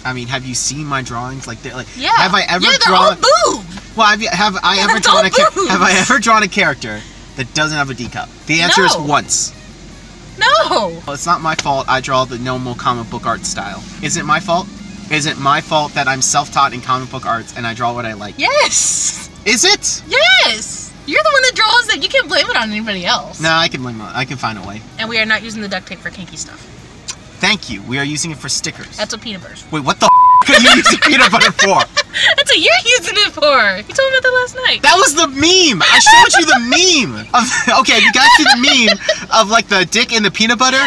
I mean, have you seen my drawings? Like, they're like, yeah. Have I ever drawn? Well, have I ever drawn a character that doesn't have a D cup? The answer is once. No! Well, it's not my fault I draw the normal comic book art style. Is it my fault? Is it my fault that I'm self-taught in comic book arts and I draw what I like? Yes! Is it? Yes! You're the one that draws that. You can't blame it on anybody else. No, I can blame it. I can find a way. And we are not using the duct tape for kinky stuff. Thank you. We are using it for stickers. That's what peanut butter is. Wait, what the could you use the peanut butter for? That's what you're using it for. You told me about that last night. That was the meme. I showed you the meme. Okay, you guys see the meme of like the dick in the peanut butter?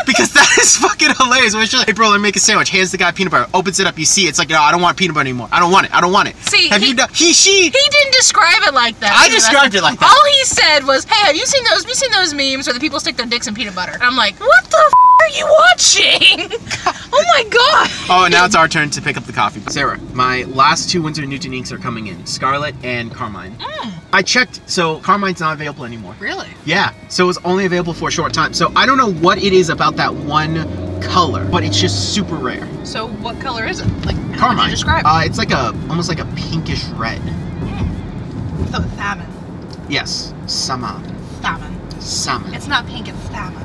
Because that is fucking hilarious. When hey bro, let me make a sandwich. Hands the guy peanut butter. Opens it up. You see it's like, no, I don't want peanut butter anymore. I don't want it. I don't want it. See, have you done? She. He didn't describe it like that. I described it like that. All he said was, hey, have you seen those memes where the people stick their dicks in peanut butter? And I'm like, what the f are you watching? Oh my god. Oh, now it's our turn to pick up the coffee. Sarah, my last 2 Winsor & Newton inks are coming in. Scarlet and Carmine. I checked, so Carmine's not available anymore. Really? Yeah, so it was only available for a short time. So I don't know what it is about that one color, but it's just super rare. So what color is it? Like, how Carmine. would you describe it? It's like almost like a pinkish red. I thought salmon. Yes, salmon. Salmon. It's not pink, it's salmon.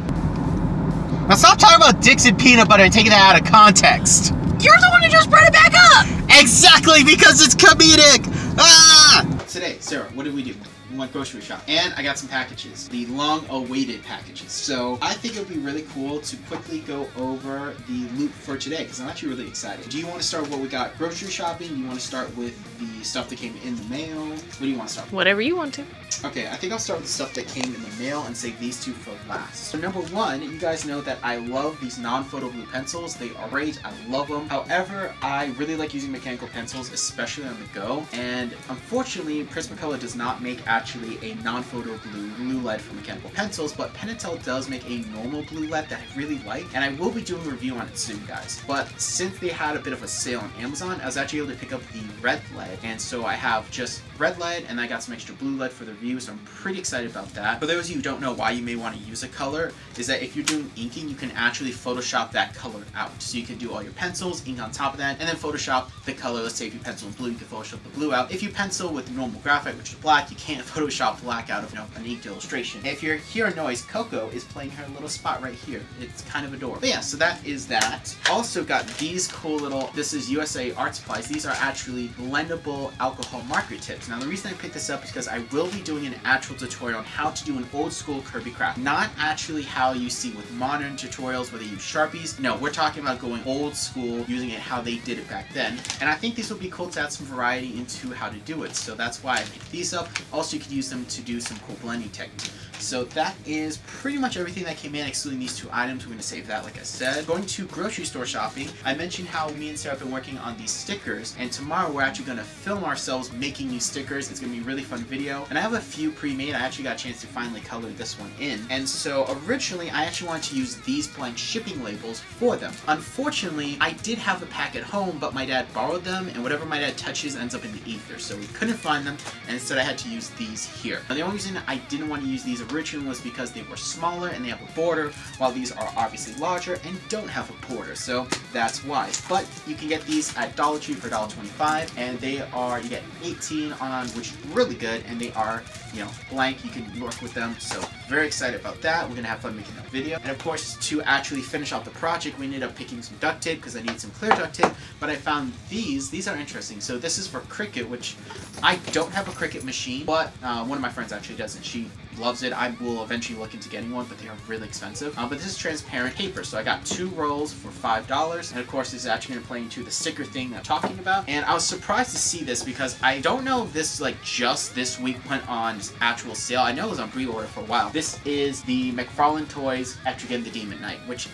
Now stop talking about dicks and peanut butter and taking that out of context. You're the one who just brought it back up! Exactly, because it's comedic! Ah! Today, Sarah, what did we do? We went grocery shop, and I got some packages, the long-awaited packages. So I think it would be really cool to quickly go over the loot for today, because I'm actually really excited. Do you want to start with what we got grocery shopping? Do you want to start with the stuff that came in the mail? What do you want to start with? Whatever you want to. Okay, I think I'll start with the stuff that came in the mail and save these 2 for last. So number 1, you guys know that I love these non-photo blue pencils. They are great. I love them. However, I really like using mechanical pencils, especially on the go. And unfortunately, Prismacolor does not make actually a non-photo blue lead for mechanical pencils, but Pentel does make a normal blue lead that I really like, and I will be doing a review on it soon, guys. But since they had a bit of a sale on Amazon, I was actually able to pick up the red lead, and so I have just red lead, and I got some extra blue lead for the review, so I'm pretty excited about that. For those of you who don't know why you may want to use a color, is that if you're doing inking, you can actually Photoshop that color out. So you can do all your pencils, ink on top of that, and then Photoshop the color. Let's say if you pencil in blue, you can Photoshop the blue out. If you pencil with normal graphite, which is black, you can't Photoshop black out of an inked illustration. If you hear a noise, Coco is playing her little spot right here. It's kind of adorable. But yeah, so that is that. Also got these cool little, this is USA Art Supplies. These are actually blendable alcohol marker tips. Now the reason I picked this up is because I will be doing an actual tutorial on how to do an old school Kirby craft. Not actually how you see with modern tutorials where they use Sharpies. No, we're talking about going old school, using it how they did it back then. And I think this would be cool to add some variety into how to do it. So that's why I picked these up. Also, you could use them to do some cool blending techniques. So that is pretty much everything that came in, excluding these 2 items. We're going to save that, like I said. Going to grocery store shopping, I mentioned how me and Sarah have been working on these stickers, and tomorrow we're actually going to film ourselves making new stickers. It's going to be a really fun video, and I have a few pre-made. I actually got a chance to finally color this one in, and so originally I actually wanted to use these blank shipping labels for them. Unfortunately, I did have a pack at home, but my dad borrowed them, and whatever my dad touches ends up in the ether, so we couldn't find them, and instead I had to use these here. Now the only reason I didn't want to use these originally was because they were smaller and they have a border, while these are obviously larger and don't have a border, so that's why. But you can get these at Dollar Tree for $1.25, and they are, you get 18 on, which is really good, and they are, you know, blank. You can work with them, so very excited about that. We're gonna have fun making that video. And of course, to actually finish off the project, we ended up picking some duct tape because I need some clear duct tape, but I found these are interesting. So this is for Cricut, which I don't have a Cricut machine, but one of my friends actually does, and she loves it. I will eventually look into getting one, but they are really expensive. But this is transparent paper, so I got 2 rolls for $5, and of course this is actually going to play into the sticker thing that I'm talking about. And I was surprised to see this because I don't know if this like just this week went on actual sale. I know it was on pre-order for a while. This is the McFarlane Toys Etrigan the Demon Knight, which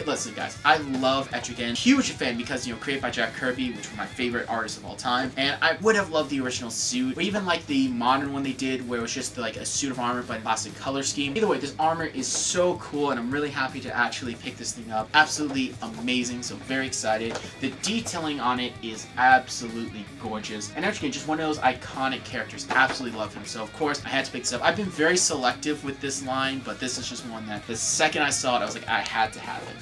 listen guys, I love Etrigan. Huge fan because, you know, created by Jack Kirby, which were my favorite artists of all time. And I would have loved the original suit, or even like the modern one they did where it was just like a suit of armor but plastic color scheme. Either way, this armor is so cool, and I'm really happy to actually pick this thing up. Absolutely amazing, so very excited. The detailing on it is absolutely gorgeous, and Etrigan, just one of those iconic characters. Absolutely love him, so of course I had to pick this up. I've been very selective with this line, but this is just one that the second I saw it, I was like, I had to have it.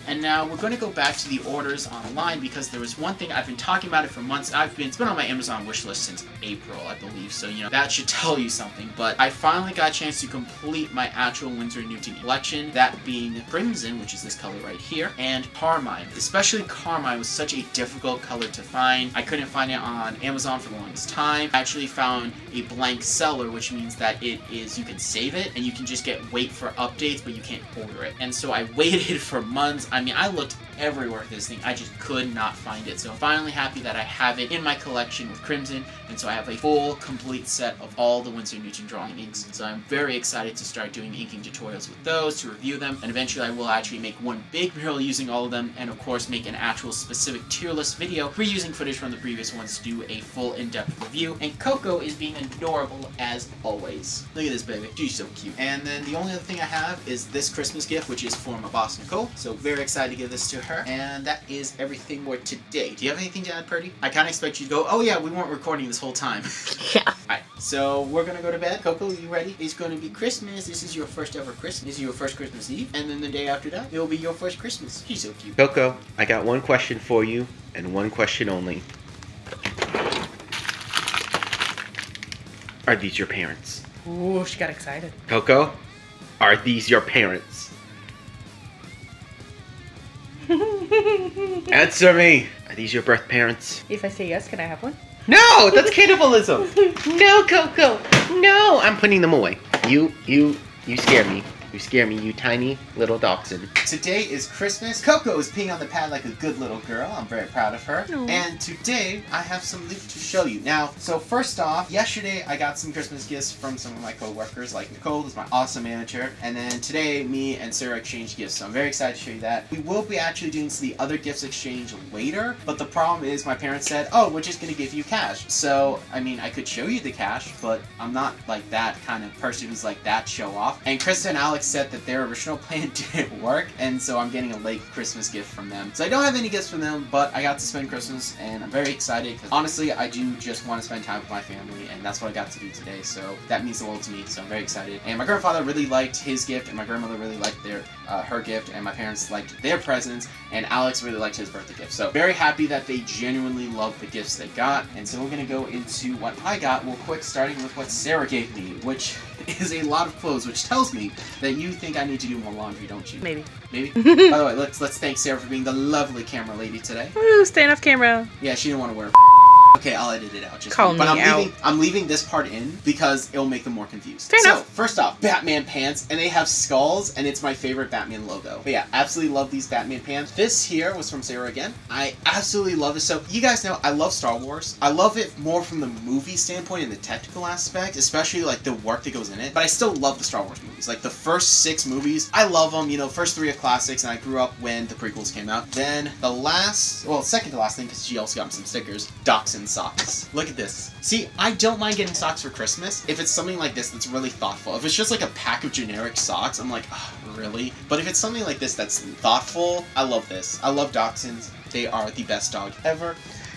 And now we're going to go back to the orders online because there was one thing I've been talking about it for months. It's been on my Amazon wish list since April, I believe, so you know that should tell you something. But I finally got a chance to complete my actual Winsor & Newton collection, that being Crimson, which is this color right here, and Carmine. Especially Carmine was such a difficult color to find. I couldn't find it on Amazon for the longest time. I actually found a blank seller, which means that it is, you can save it and you can just wait for updates, but you can't order it. And so I waited for months. I mean, I looked everywhere for this thing. I just could not find it. So I'm finally happy that I have it in my collection with Crimson, and so I have a full, complete set of all the Winsor Newton drawing inks. So I'm very excited to start doing inking tutorials with those, to review them, and eventually I will actually make one big mural using all of them, and of course make an actual specific tier list video, reusing footage from the previous ones to do a full in-depth review. And Coco is being adorable as always. Look at this baby, she's so cute. And then the only other thing I have is this Christmas gift, which is for my boss Nicole. So very excited to give this to her. And that is everything for today. Do you have anything to add, Purdy? I kind of expect you to go, oh yeah, we weren't recording this whole time. Yeah. Alright, so we're gonna go to bed. Coco, you ready? It's gonna be Christmas. This is your first ever Christmas. This is your first Christmas Eve. And then the day after that, it'll be your first Christmas. She's so cute. Coco, I got one question for you, and one question only. Are these your parents? Ooh, she got excited. Coco, are these your parents? Answer me! Are these your birth parents? If I say yes, can I have one? No! That's cannibalism! No, Coco! No! I'm putting them away. You scare me. You scare me, you tiny little dachshund. Today is Christmas. Coco is peeing on the pad like a good little girl. I'm very proud of her. Aww. And today, I have some loot to show you. Now, so first off, yesterday I got some Christmas gifts from some of my co-workers, like Nicole, who's my awesome manager. And then today, me and Sarah exchanged gifts, so I'm very excited to show you that. We will be actually doing the other gifts exchange later, but the problem is my parents said, oh, we're just gonna give you cash. So, I mean, I could show you the cash, but I'm not like that kind of person who's like that show off. And Krista and Alex said that their original plan didn't work, and so I'm getting a late Christmas gift from them. So I don't have any gifts from them, but I got to spend Christmas, and I'm very excited, because honestly, I do just want to spend time with my family, and that's what I got to do today, so that means the world to me, so I'm very excited. And my grandfather really liked his gift, and my grandmother really liked her gift, and my parents liked their presents, and Alex really liked his birthday gift. So very happy that they genuinely loved the gifts they got, and so we're going to go into what I got real quick, starting with what Sarah gave me, which is a lot of clothes, which tells me that you think I need to do more laundry, don't you? Maybe. Maybe? By the way, let's thank Sarah for being the lovely camera lady today. Woo, staying off camera. Yeah, she didn't want to wear Okay, I'll edit it out. Just Call but me I'm leaving this part in because it'll make them more confused. Fair enough. First off, Batman pants, and they have skulls, and it's my favorite Batman logo. But yeah, absolutely love these Batman pants. This here was from Sara again. I absolutely love this. So you guys know I love Star Wars. I love it more from the movie standpoint and the technical aspect, especially like the work that goes in it. But I still love the Star Wars movies. Like the first 6 movies, I love them. You know, first 3 are classics, and I grew up when the prequels came out. Then the last, well, second to last thing, because she also got me some stickers, Dachshund socks. Look at this. See, I don't mind getting socks for Christmas if it's something like this that's really thoughtful. If it's just like a pack of generic socks, I'm like, oh, really? But if it's something like this that's thoughtful, I love this. I love Dachshunds. They are the best dog ever.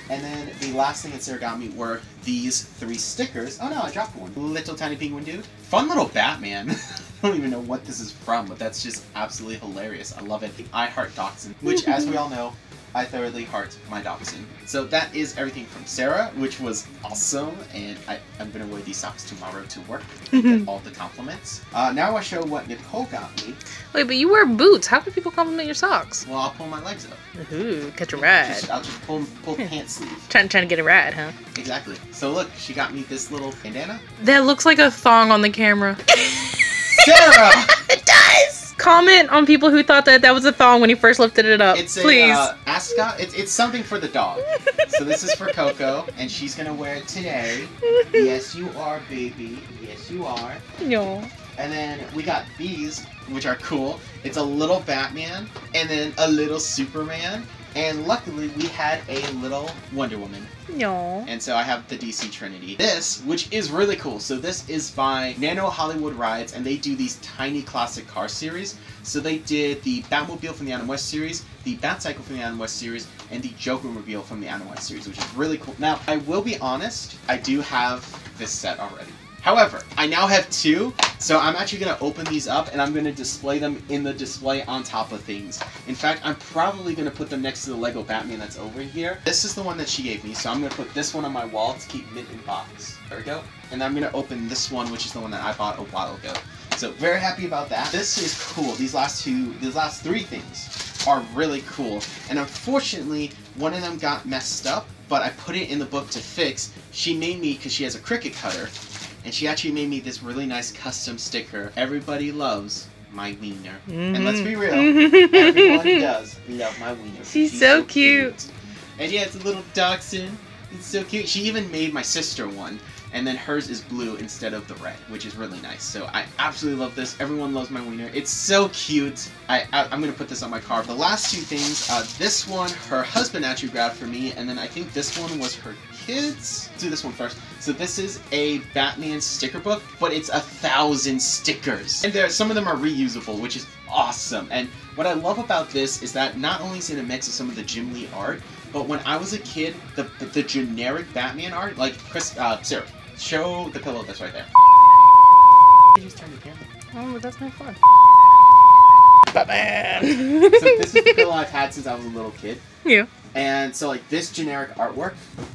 And then the last thing that Sarah got me were these 3 stickers. Oh no, I dropped one. Little tiny penguin dude. Fun little Batman. I don't even know what this is from, but that's just absolutely hilarious. I love it. I heart Dachshund, which, as we all know, I thoroughly heart my Dachshund. So that is everything from Sarah, which was awesome, and I'm going to wear these socks tomorrow to work and get all the compliments. Now I'll show what Nicole got me. Wait, but you wear boots. How can people compliment your socks? Well, I'll pull my legs up. Ooh, catch a ride. I'll just pull pants sleeve. Trying to get a ride, huh? Exactly. So look, she got me this little bandana. That looks like a thong on the camera. Sarah! It does! Comment on people who thought that was a thong when he first lifted it up. It's please. a ascot. It's something for the dog. So this is for Coco, and she's gonna wear it today. Yes, you are, baby. Yes, you are. No. And then we got these, which are cool. It's a little Batman, and then a little Superman, and luckily we had a little Wonder Woman. No. And so I have the DC Trinity. This, which is really cool. So this is by Nano Hollywood Rides, and they do these tiny classic car series. So they did the Batmobile from the Adam West series, the Batcycle from the Adam West series, and the Joker-mobile from the Adam West series, which is really cool. Now, I will be honest, I do have this set already. However, I now have 2, so I'm actually going to open these up, and I'm going to display them in the display on top of things. In fact, I'm probably going to put them next to the Lego Batman that's over here. This is the one that she gave me, so I'm going to put this one on my wall to keep mint in box. There we go. And I'm going to open this one, which is the one that I bought a while ago. So, very happy about that. This is cool. These last 3 things are really cool. And unfortunately, one of them got messed up, but I put it in the book to fix. She made me, because she has a Cricut cutter, and she actually made me this really nice custom sticker. Everybody loves my wiener. And let's be real, everyone does love my wiener. She's so cute. And yeah, it's a little dachshund. It's so cute. She even made my sister one. And then hers is blue instead of the red, which is really nice. So I absolutely love this. Everyone loves my wiener. It's so cute. I'm going to put this on my car. The last two things, this one, her husband actually grabbed for me. And then I think this one was her kids. Let's do this one first. So this is a Batman sticker book, but it's 1,000 stickers. And some of them are reusable, which is awesome. And what I love about this is that not only is it a mix of some of the Jim Lee art, but when I was a kid, the generic Batman art, like Sarah, show the pillow that's right there. You just turned the camera. Oh, that's not fun. Batman! So this is the pillow I've had since I was a little kid. Yeah. And so like this generic artwork,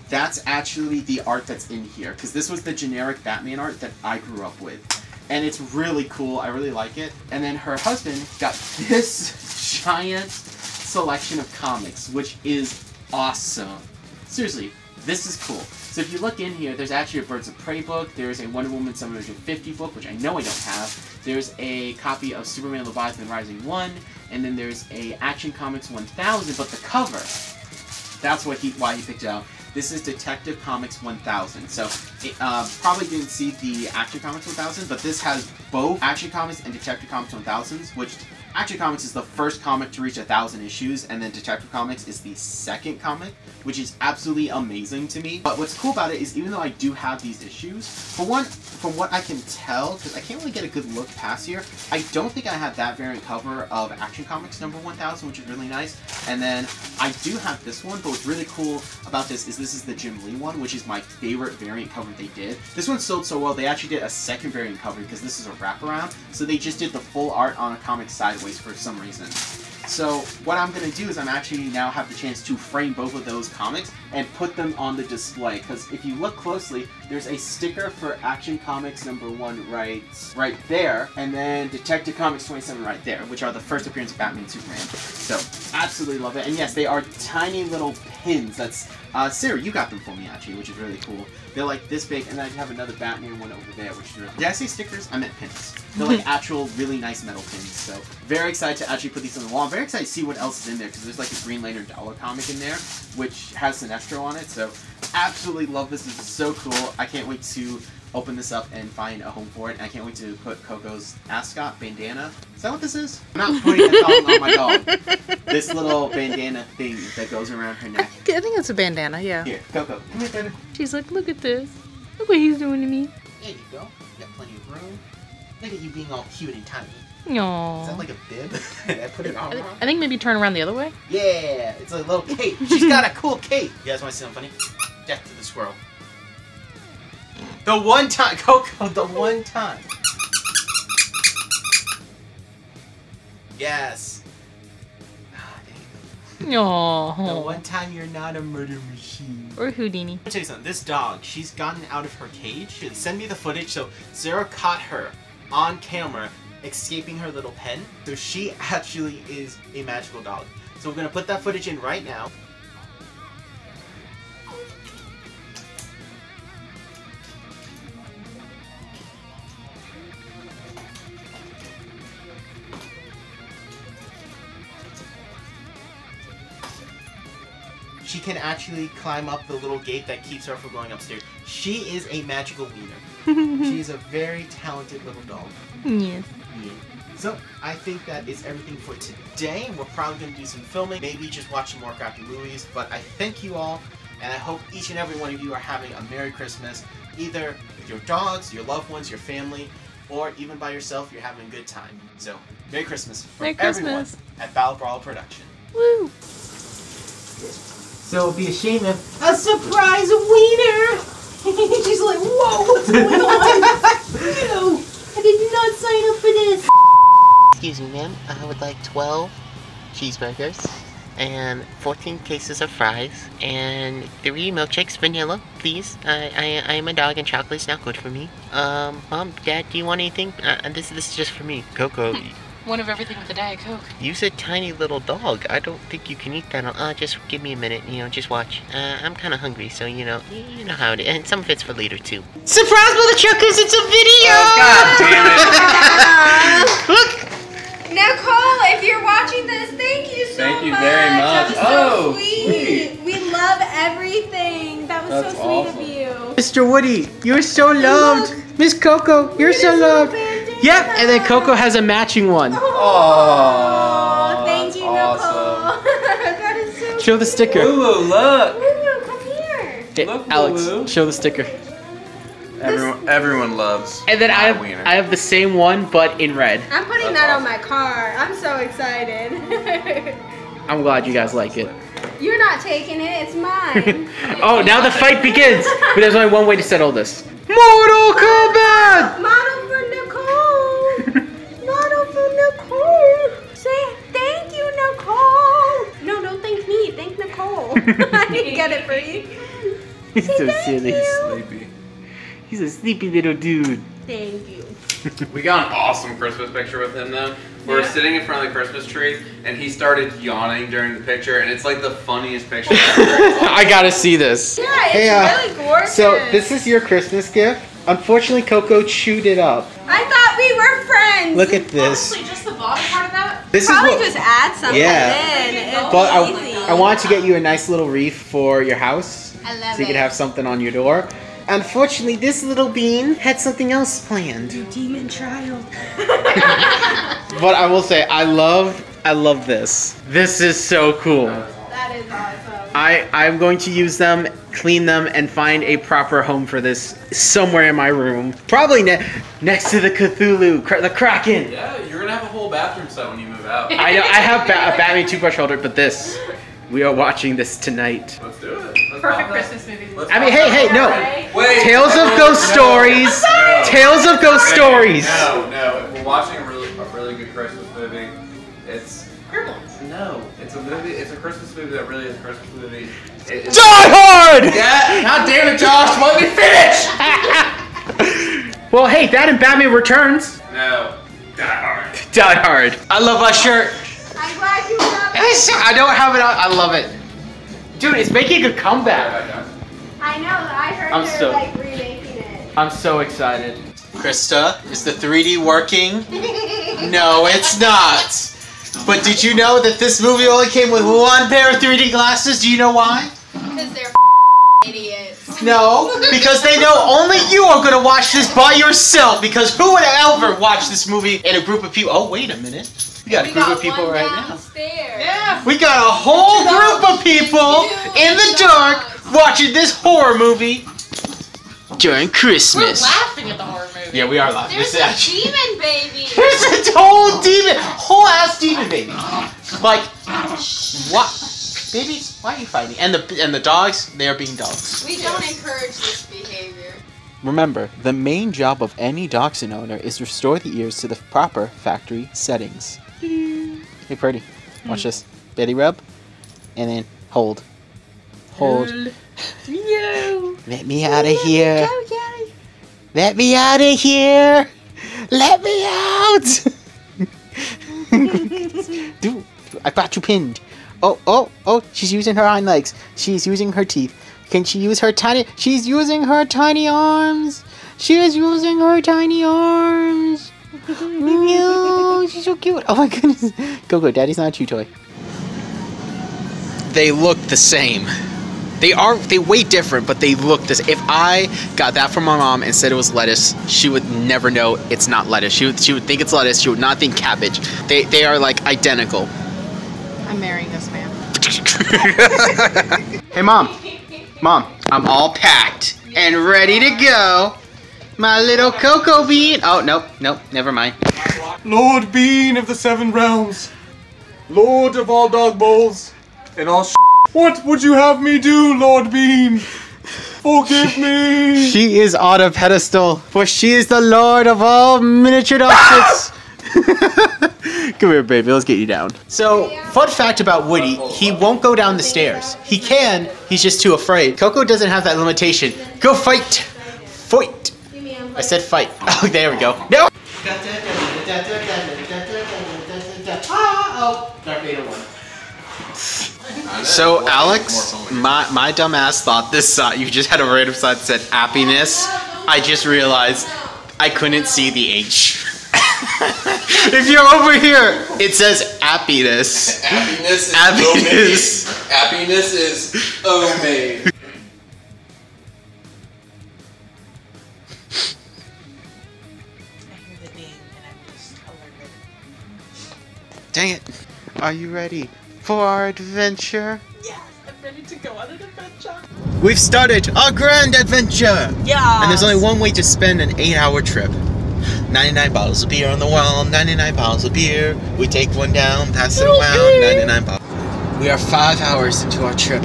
that's actually the art that's in here. Because this was the generic Batman art that I grew up with. And it's really cool. I really like it. And then her husband got this giant selection of comics, which is awesome. Seriously, this is cool. So if you look in here, there's actually a Birds of Prey book, there's a Wonder Woman Summer 50 book, which I know I don't have, there's a copy of Superman Leviathan Rising 1, and then there's a Action Comics 1000, but the cover, that's why he picked it out. This is Detective Comics 1000, so it, probably didn't see the Action Comics 1000, but this has both Action Comics and Detective Comics 1000s, which Action Comics is the first comic to reach 1,000 issues, and then Detective Comics is the second comic, which is absolutely amazing to me. But what's cool about it is even though I do have these issues, for one, from what I can tell, because I can't really get a good look past here, I don't think I have that variant cover of Action Comics number 1000, which is really nice. And then I do have this one, but what's really cool about this is the Jim Lee one, which is my favorite variant cover they did. This one sold so well, they actually did a second variant cover because this is a wraparound, so they just did the full art on a comic sideways for some reason. So what I'm going to do is I'm actually now have the chance to frame both of those comics and put them on the display, because if you look closely, there's a sticker for Action Comics number 1 right there, and then Detective Comics 27 right there, which are the first appearance of Batman and Superman. So absolutely love it. And yes, they are tiny little pins. That's Sarah, you got them for me actually, which is really cool. They're like this big, and then I have another Batman one over there, which is really... Did I say stickers? I meant pins. They're like actual really nice metal pins. So very excited to actually put these on the wall. I'm very excited to see what else is in there, because there's like a Green Lantern dollar comic in there, which has Sinestro on it. So absolutely love this. This is so cool. I can't wait to open this up and find a home for it. And I can't wait to put Coco's ascot bandana. Is that what this is? I'm not putting a dog on my dog. This little bandana thing that goes around her neck. I think it's a bandana, yeah. Here, Coco, come here, baby. She's like, look at this. Look what he's doing to me. There you go. You got plenty of room. Look at you being all cute and tiny. Aww. Is that like a bib? Did I put it on wrong? I think maybe turn around the other way. Yeah, it's a little cape. She's got a cool cape. You guys want to see something funny? Death to the squirrel. The one time, Coco, the one time. Yes. Ah, dang. Aww. The one time you're not a murder machine. Or Houdini. Let me tell you something. This dog, she's gotten out of her cage. Send me the footage. So Sarah caught her on camera escaping her little pen. So she actually is a magical dog. So we're going to put that footage in right now. She can actually climb up the little gate that keeps her from going upstairs. She is a magical wiener. She is a very talented little dog. Yes. Yeah. So, I think that is everything for today. We're probably going to do some filming, maybe just watch some more crappy movies. But I thank you all, and I hope each and every one of you are having a Merry Christmas, either with your dogs, your loved ones, your family, or even by yourself, you're having a good time. So, Merry Christmas from Merry everyone Christmas. at BATTLEBRAWLERPRODUCTIONS. Woo! So it'd be a shame if a surprise wiener. She's like, whoa, what's going on? No, I did not sign up for this. Excuse me, ma'am. I would like 12 cheeseburgers and 14 cases of fries and 3 milkshakes, vanilla, please. I am a dog and chocolate is not good for me. Mom, Dad, do you want anything? This is just for me. Coco. One of everything with a Diet Coke. You're a tiny little dog. I don't think you can eat that. Just give me a minute, just watch. I'm kind of hungry, so, you know how it is. And some of it's for later, too. Surprise, mother truckers, it's a video! Oh, God damn it. Look! Nicole, if you're watching this, thank you so much. Thank you very much. That was so sweet. sweet. We love everything. That was That's so sweet awesome. of you. Mr. Woody, you're so loved. Miss Coco, you're so loved. Yep, and then Coco has a matching one. Oh, thank you, awesome. Nicole. That is so Show the sticker. Lulu, look. Lulu, come here. Hey, Look, Alex, Lulu. show the sticker. Everyone loves. And then I my wiener. have the same one, but in red. I'm putting That's that on awesome. my car. I'm so excited. I'm glad you guys like it. You're not taking it. It's mine. Oh, now the fight begins. But there's only one way to settle this. Mortal Kombat! Model for Nicole. Model for Nicole. Say thank you, Nicole. No, don't thank me. Thank Nicole. I didn't get it for you. He's so thank silly. you. Sleepy. He's a sleepy little dude. Thank you. We got an awesome Christmas picture with him though. We're sitting in front of the Christmas tree and he started yawning during the picture and it's like the funniest picture ever. I gotta see this. Yeah, it's Hey, really gorgeous. So this is your Christmas gift. Unfortunately, Coco chewed it up. I thought we were friends. Look at this. Honestly, just the bottom part of that. This Probably is what. just add something Yeah. in. It's But easy. I wanted to get you a nice little wreath for your house, I love so you could it. have something on your door. Unfortunately, this little bean had something else planned. Demon child. But I will say, I love this. This is so cool. That is awesome. I'm going to use them, clean them, and find a proper home for this somewhere in my room. Probably next to the Cthulhu, the Kraken. Yeah, you're gonna have a whole bathroom set when you move out. I know, I have a Batman toothbrush holder, but this, we are watching this tonight. Let's do it. Let's Perfect pop that. Christmas movie. Let's I mean, pop hey, that. no. Wait. Tales of Ghost Stories. No. Tales of Ghost Stories. No. If we're watching a really good Christmas movie, it's no. It's a movie. It's a Christmas movie that really is a Christmas movie. It's Die Hard! Yeah. God damn it, Josh! Let me finish. Well, hey, that and Batman Returns. No. Die Hard. Die Hard. I love my shirt. I'm glad you love it. I don't have it on. I love it. Dude, it's making a comeback. I know. I heard I'm they're so- like remaking it. I'm so excited. Krista, is the 3D working? No, it's not. But did you know that this movie only came with one pair of 3D glasses? Do you know why? Because they're idiots. No, because they know only you are going to watch this by yourself. Because who would ever watch this movie in a group of people? Oh, wait a minute. We got a group of people right now. Yeah. We got a whole group of people in the dark watching this horror movie during We're Christmas. laughing at the horror movie. Yeah, we are laughing. There's This is a actually- demon baby. There's a whole ass demon baby. Like, what? Babies, why are you fighting? And the dogs, they are being dogs. We don't encourage this behavior. Remember, the main job of any dachshund owner is to restore the ears to the proper factory settings. Hey, Purdy, watch this. Belly rub, and then hold. Hold. No. Let me out of here. Let me out of here. Let me out. Dude, I got you pinned. Oh, she's using her hind legs. She's using her teeth. Can she use her tiny... She's using her tiny arms. She is using her tiny arms. No, she's so cute. Oh my goodness. Go, Daddy's not a chew toy. They look the same. They way different, but they look the same. If I got that from my mom and said it was lettuce, she would never know it's not lettuce. She would think it's lettuce. She would not think cabbage. They are like identical. I'm marrying this man. Hey, Mom, I'm all packed and ready to go. My little cocoa bean. Oh, nope, never mind. Lord Bean of the Seven Realms, Lord of all dog bowls, and all What would you have me do, Lord Bean? Forgive me! She is on a pedestal, for she is the lord of all miniature dachshunds. Come here, baby, let's get you down. So, fun fact about Woody, he won't go down the stairs. He can, he's just too afraid. Coco doesn't have that limitation. Go fight! Fight! I said fight. Oh, there we go. No! Oh, Darth Vader won. So, Alex, my dumb ass thought this sign, you just had a random sign that said happiness. I just realized I couldn't see the H. If you're over here, it says happiness. Happiness is Happiness. Opaque. Happiness is Opaque. Dang it. Are you ready for our adventure? Yes, I'm ready to go on an adventure. We've started our grand adventure! Yeah. And there's only one way to spend an 8-hour trip. 99 bottles of beer on the wall, 99 bottles of beer. We take one down, pass it around, 99 bottles. We are 5 hours into our trip.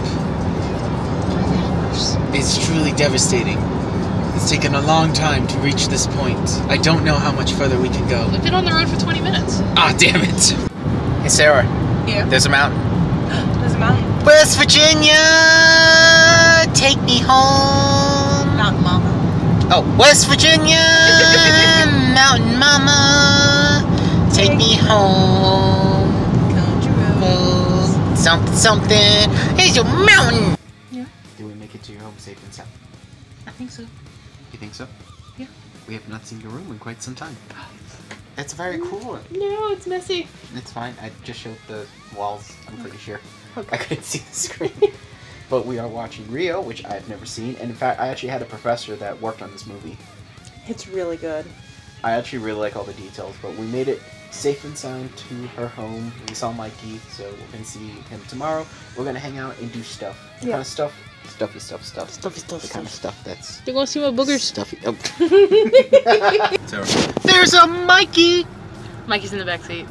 It's truly devastating. It's taken a long time to reach this point. I don't know how much further we can go. We've been on the road for 20 minutes. Ah, damn it! Hey, Sarah. Yeah. There's a mountain. There's a mountain. West Virginia! Take me home! Mountain Mama. Oh, West Virginia! Mountain Mama! Take me home! Country roads. Oh, something, something! Here's your mountain! Yeah. Did we make it to your home safe and sound? I think so. You think so? Yeah. We have not seen your room in quite some time. It's very cool. No, it's messy. It's fine. I just showed the walls, I'm pretty sure. Okay. I couldn't see the screen. But we are watching Rio, which I've never seen. And in fact, I actually had a professor that worked on this movie. It's really good. I actually really like all the details, but we made it safe and sound to her home. We saw Mikey, so we're going to see him tomorrow. We're going to hang out and do stuff. What kind of stuff? Stuffy stuff. The kind of stuff that's... You're going to see my boogers. Stuffy. Oh. There's a Mikey! Mikey's in the back seat.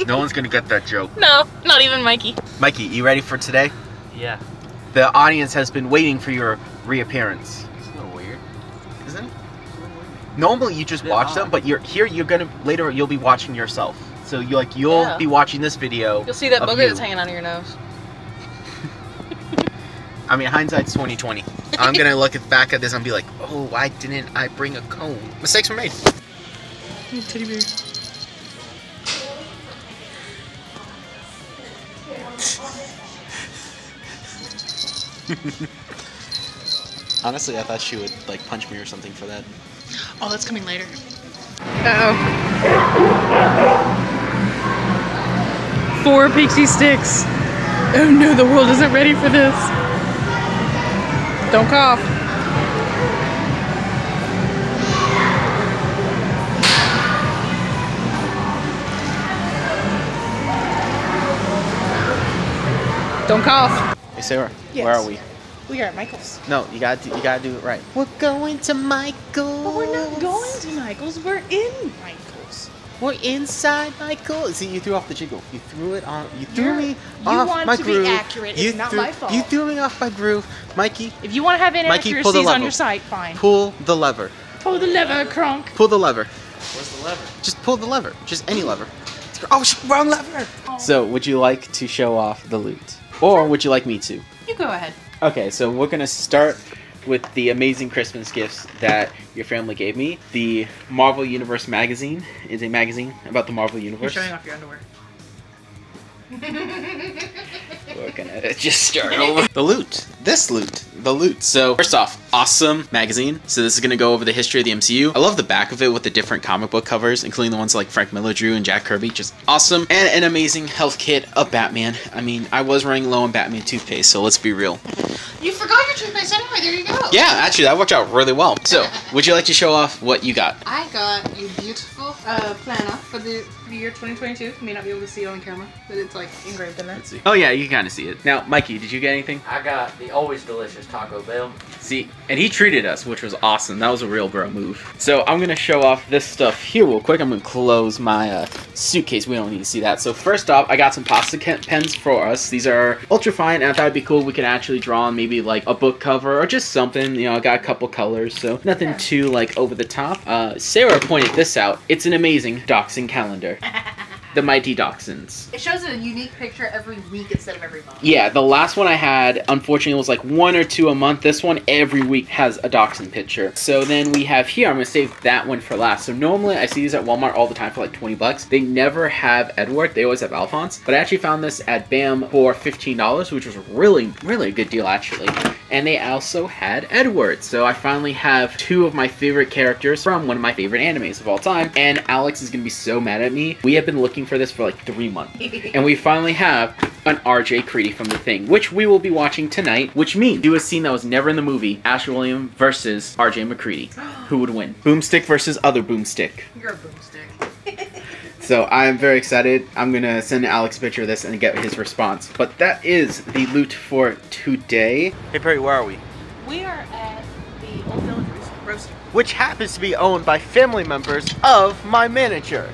No one's going to get that joke. No, not even Mikey. Mikey, you ready for today? Yeah. The audience has been waiting for your reappearance. It's a little weird. Isn't it? Normally you just watch them, but you're gonna later you'll be watching yourself. So you'll be watching this video. You'll see that of booger you. that's hanging out of your nose. I mean, hindsight's 20/20. I'm gonna look back at this and be like, oh, why didn't I bring a comb? Mistakes were made. Teddy bear. Honestly, I thought she would like punch me or something for that. Oh, that's coming later. Uh-oh. 4 pixie sticks. Oh no, the world isn't ready for this. Don't cough. Don't cough. Hey Sarah, Yes. where are we? We are at Michael's. No, you gotta do it right. We're going to Michael's. But we're not going to Michael's. We're in Michael's. We're inside Michael's. See, you threw off the jingle. You threw it on. You threw me You off want my to groove. be accurate. It's not my fault. You threw me off my groove, Mikey. If you want to have Mikey, pull the inaccuracies on lever. your site, fine. Pull the lever. Pull the lever, Kronk. Pull the lever. Where's the lever? Just pull the lever. Just any lever. Oh, wrong lever. So, would you like to show off the loot, or would you like me to? You go ahead. Okay, so we're gonna start with the amazing Christmas gifts that your family gave me. The Marvel Universe magazine is a magazine about the Marvel You're Universe. showing off your underwear. We're gonna just start over. The loot. This loot. The loot. So, first off, awesome magazine. So this is gonna go over the history of the MCU. I love the back of it with the different comic book covers, including the ones like Frank Miller drew and Jack Kirby. Just awesome. And an amazing health kit of Batman. I mean, I was running low on Batman toothpaste, so let's be real. You forgot your toothpaste anyway. There you go. Yeah, actually, that worked out really well. So, would you like to show off what you got? I got a beautiful planner for the year 2022. You may not be able to see it on camera, but it's like engraved in there. Let's see. Oh yeah, you can kind of see it. Now, Mikey, did you get anything? I got the always delicious Taco Bell. See, and he treated us, which was awesome. That was a real bro move. So I'm gonna show off this stuff here real quick. I'm gonna close my suitcase. We don't need to see that. So first off, I got some pasta pens for us. These are ultra fine, and I thought it'd be cool if we could actually draw on maybe like a book cover or just something. You know, I got a couple colors, so nothing too like over the top. Sarah pointed this out. It's an amazing Dachshund calendar. The Mighty Dachshunds. It shows a unique picture every week instead of every month. Yeah, the last one I had, unfortunately, was like 1 or 2 a month. This one, every week, has a Dachshund picture. So then we have here, I'm going to save that one for last. So normally, I see these at Walmart all the time for like 20 bucks. They never have Edward. They always have Alphonse. But I actually found this at BAM for $15, which was really, really a good deal, actually. and they also had Edward. So I finally have two of my favorite characters from one of my favorite animes of all time, and Alex is gonna be so mad at me. We have been looking for this for like 3 months, and we finally have an RJ Creedy from The Thing, which we will be watching tonight, which means do a scene that was never in the movie, Ash William versus RJ McCready. Who would win? Boomstick versus other Boomstick. You're a boomstick. So I am very excited. I'm gonna send Alex a picture of this and get his response. But that is the loot for today. Hey Perry, where are we? We are at the Old Village Roaster. Which happens to be owned by family members of my manager.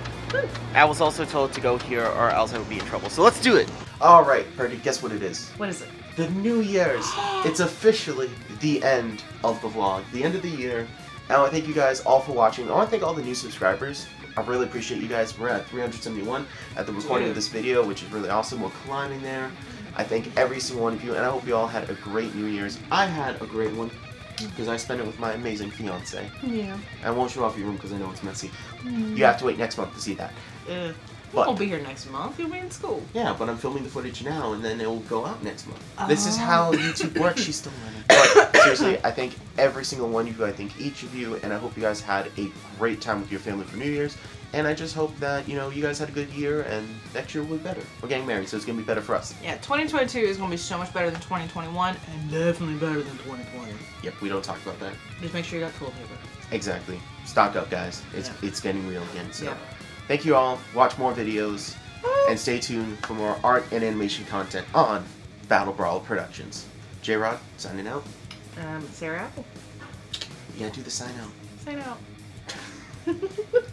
I was also told to go here or else I would be in trouble. So let's do it. All right, Perry, guess what it is? What is it? The New Year's. It's officially the end of the vlog, the end of the year. And I want to thank you guys all for watching. I want to thank all the new subscribers. I really appreciate you guys. We're at 371 at the recording of this video, which is really awesome. We're climbing there. I thank every single one of you, and I hope you all had a great New Year's. I had a great one because I spent it with my amazing fiance. Yeah. I won't show off your room because I know it's messy. You have to wait next month to see that. But won't be here next month. You'll be in school. Yeah, but I'm filming the footage now, and then it will go out next month. This is how YouTube works. She's still learning. But seriously, I thank every single one of you. I thank each of you, and I hope you guys had a great time with your family for New Year's. And I just hope that, you know, you guys had a good year, and next year will be better. We're getting married, so it's going to be better for us. Yeah, 2022 is going to be so much better than 2021, and definitely better than 2020. Yep, we don't talk about that. Just make sure you got toilet paper. Exactly. Stock up, guys. It's getting real again. So, yeah. Thank you all. Watch more videos, and stay tuned for more art and animation content on BATTLEBRAWLERproductions. J-Rod, signing out. Sarah Apple. You gotta do the sign out. Sign out.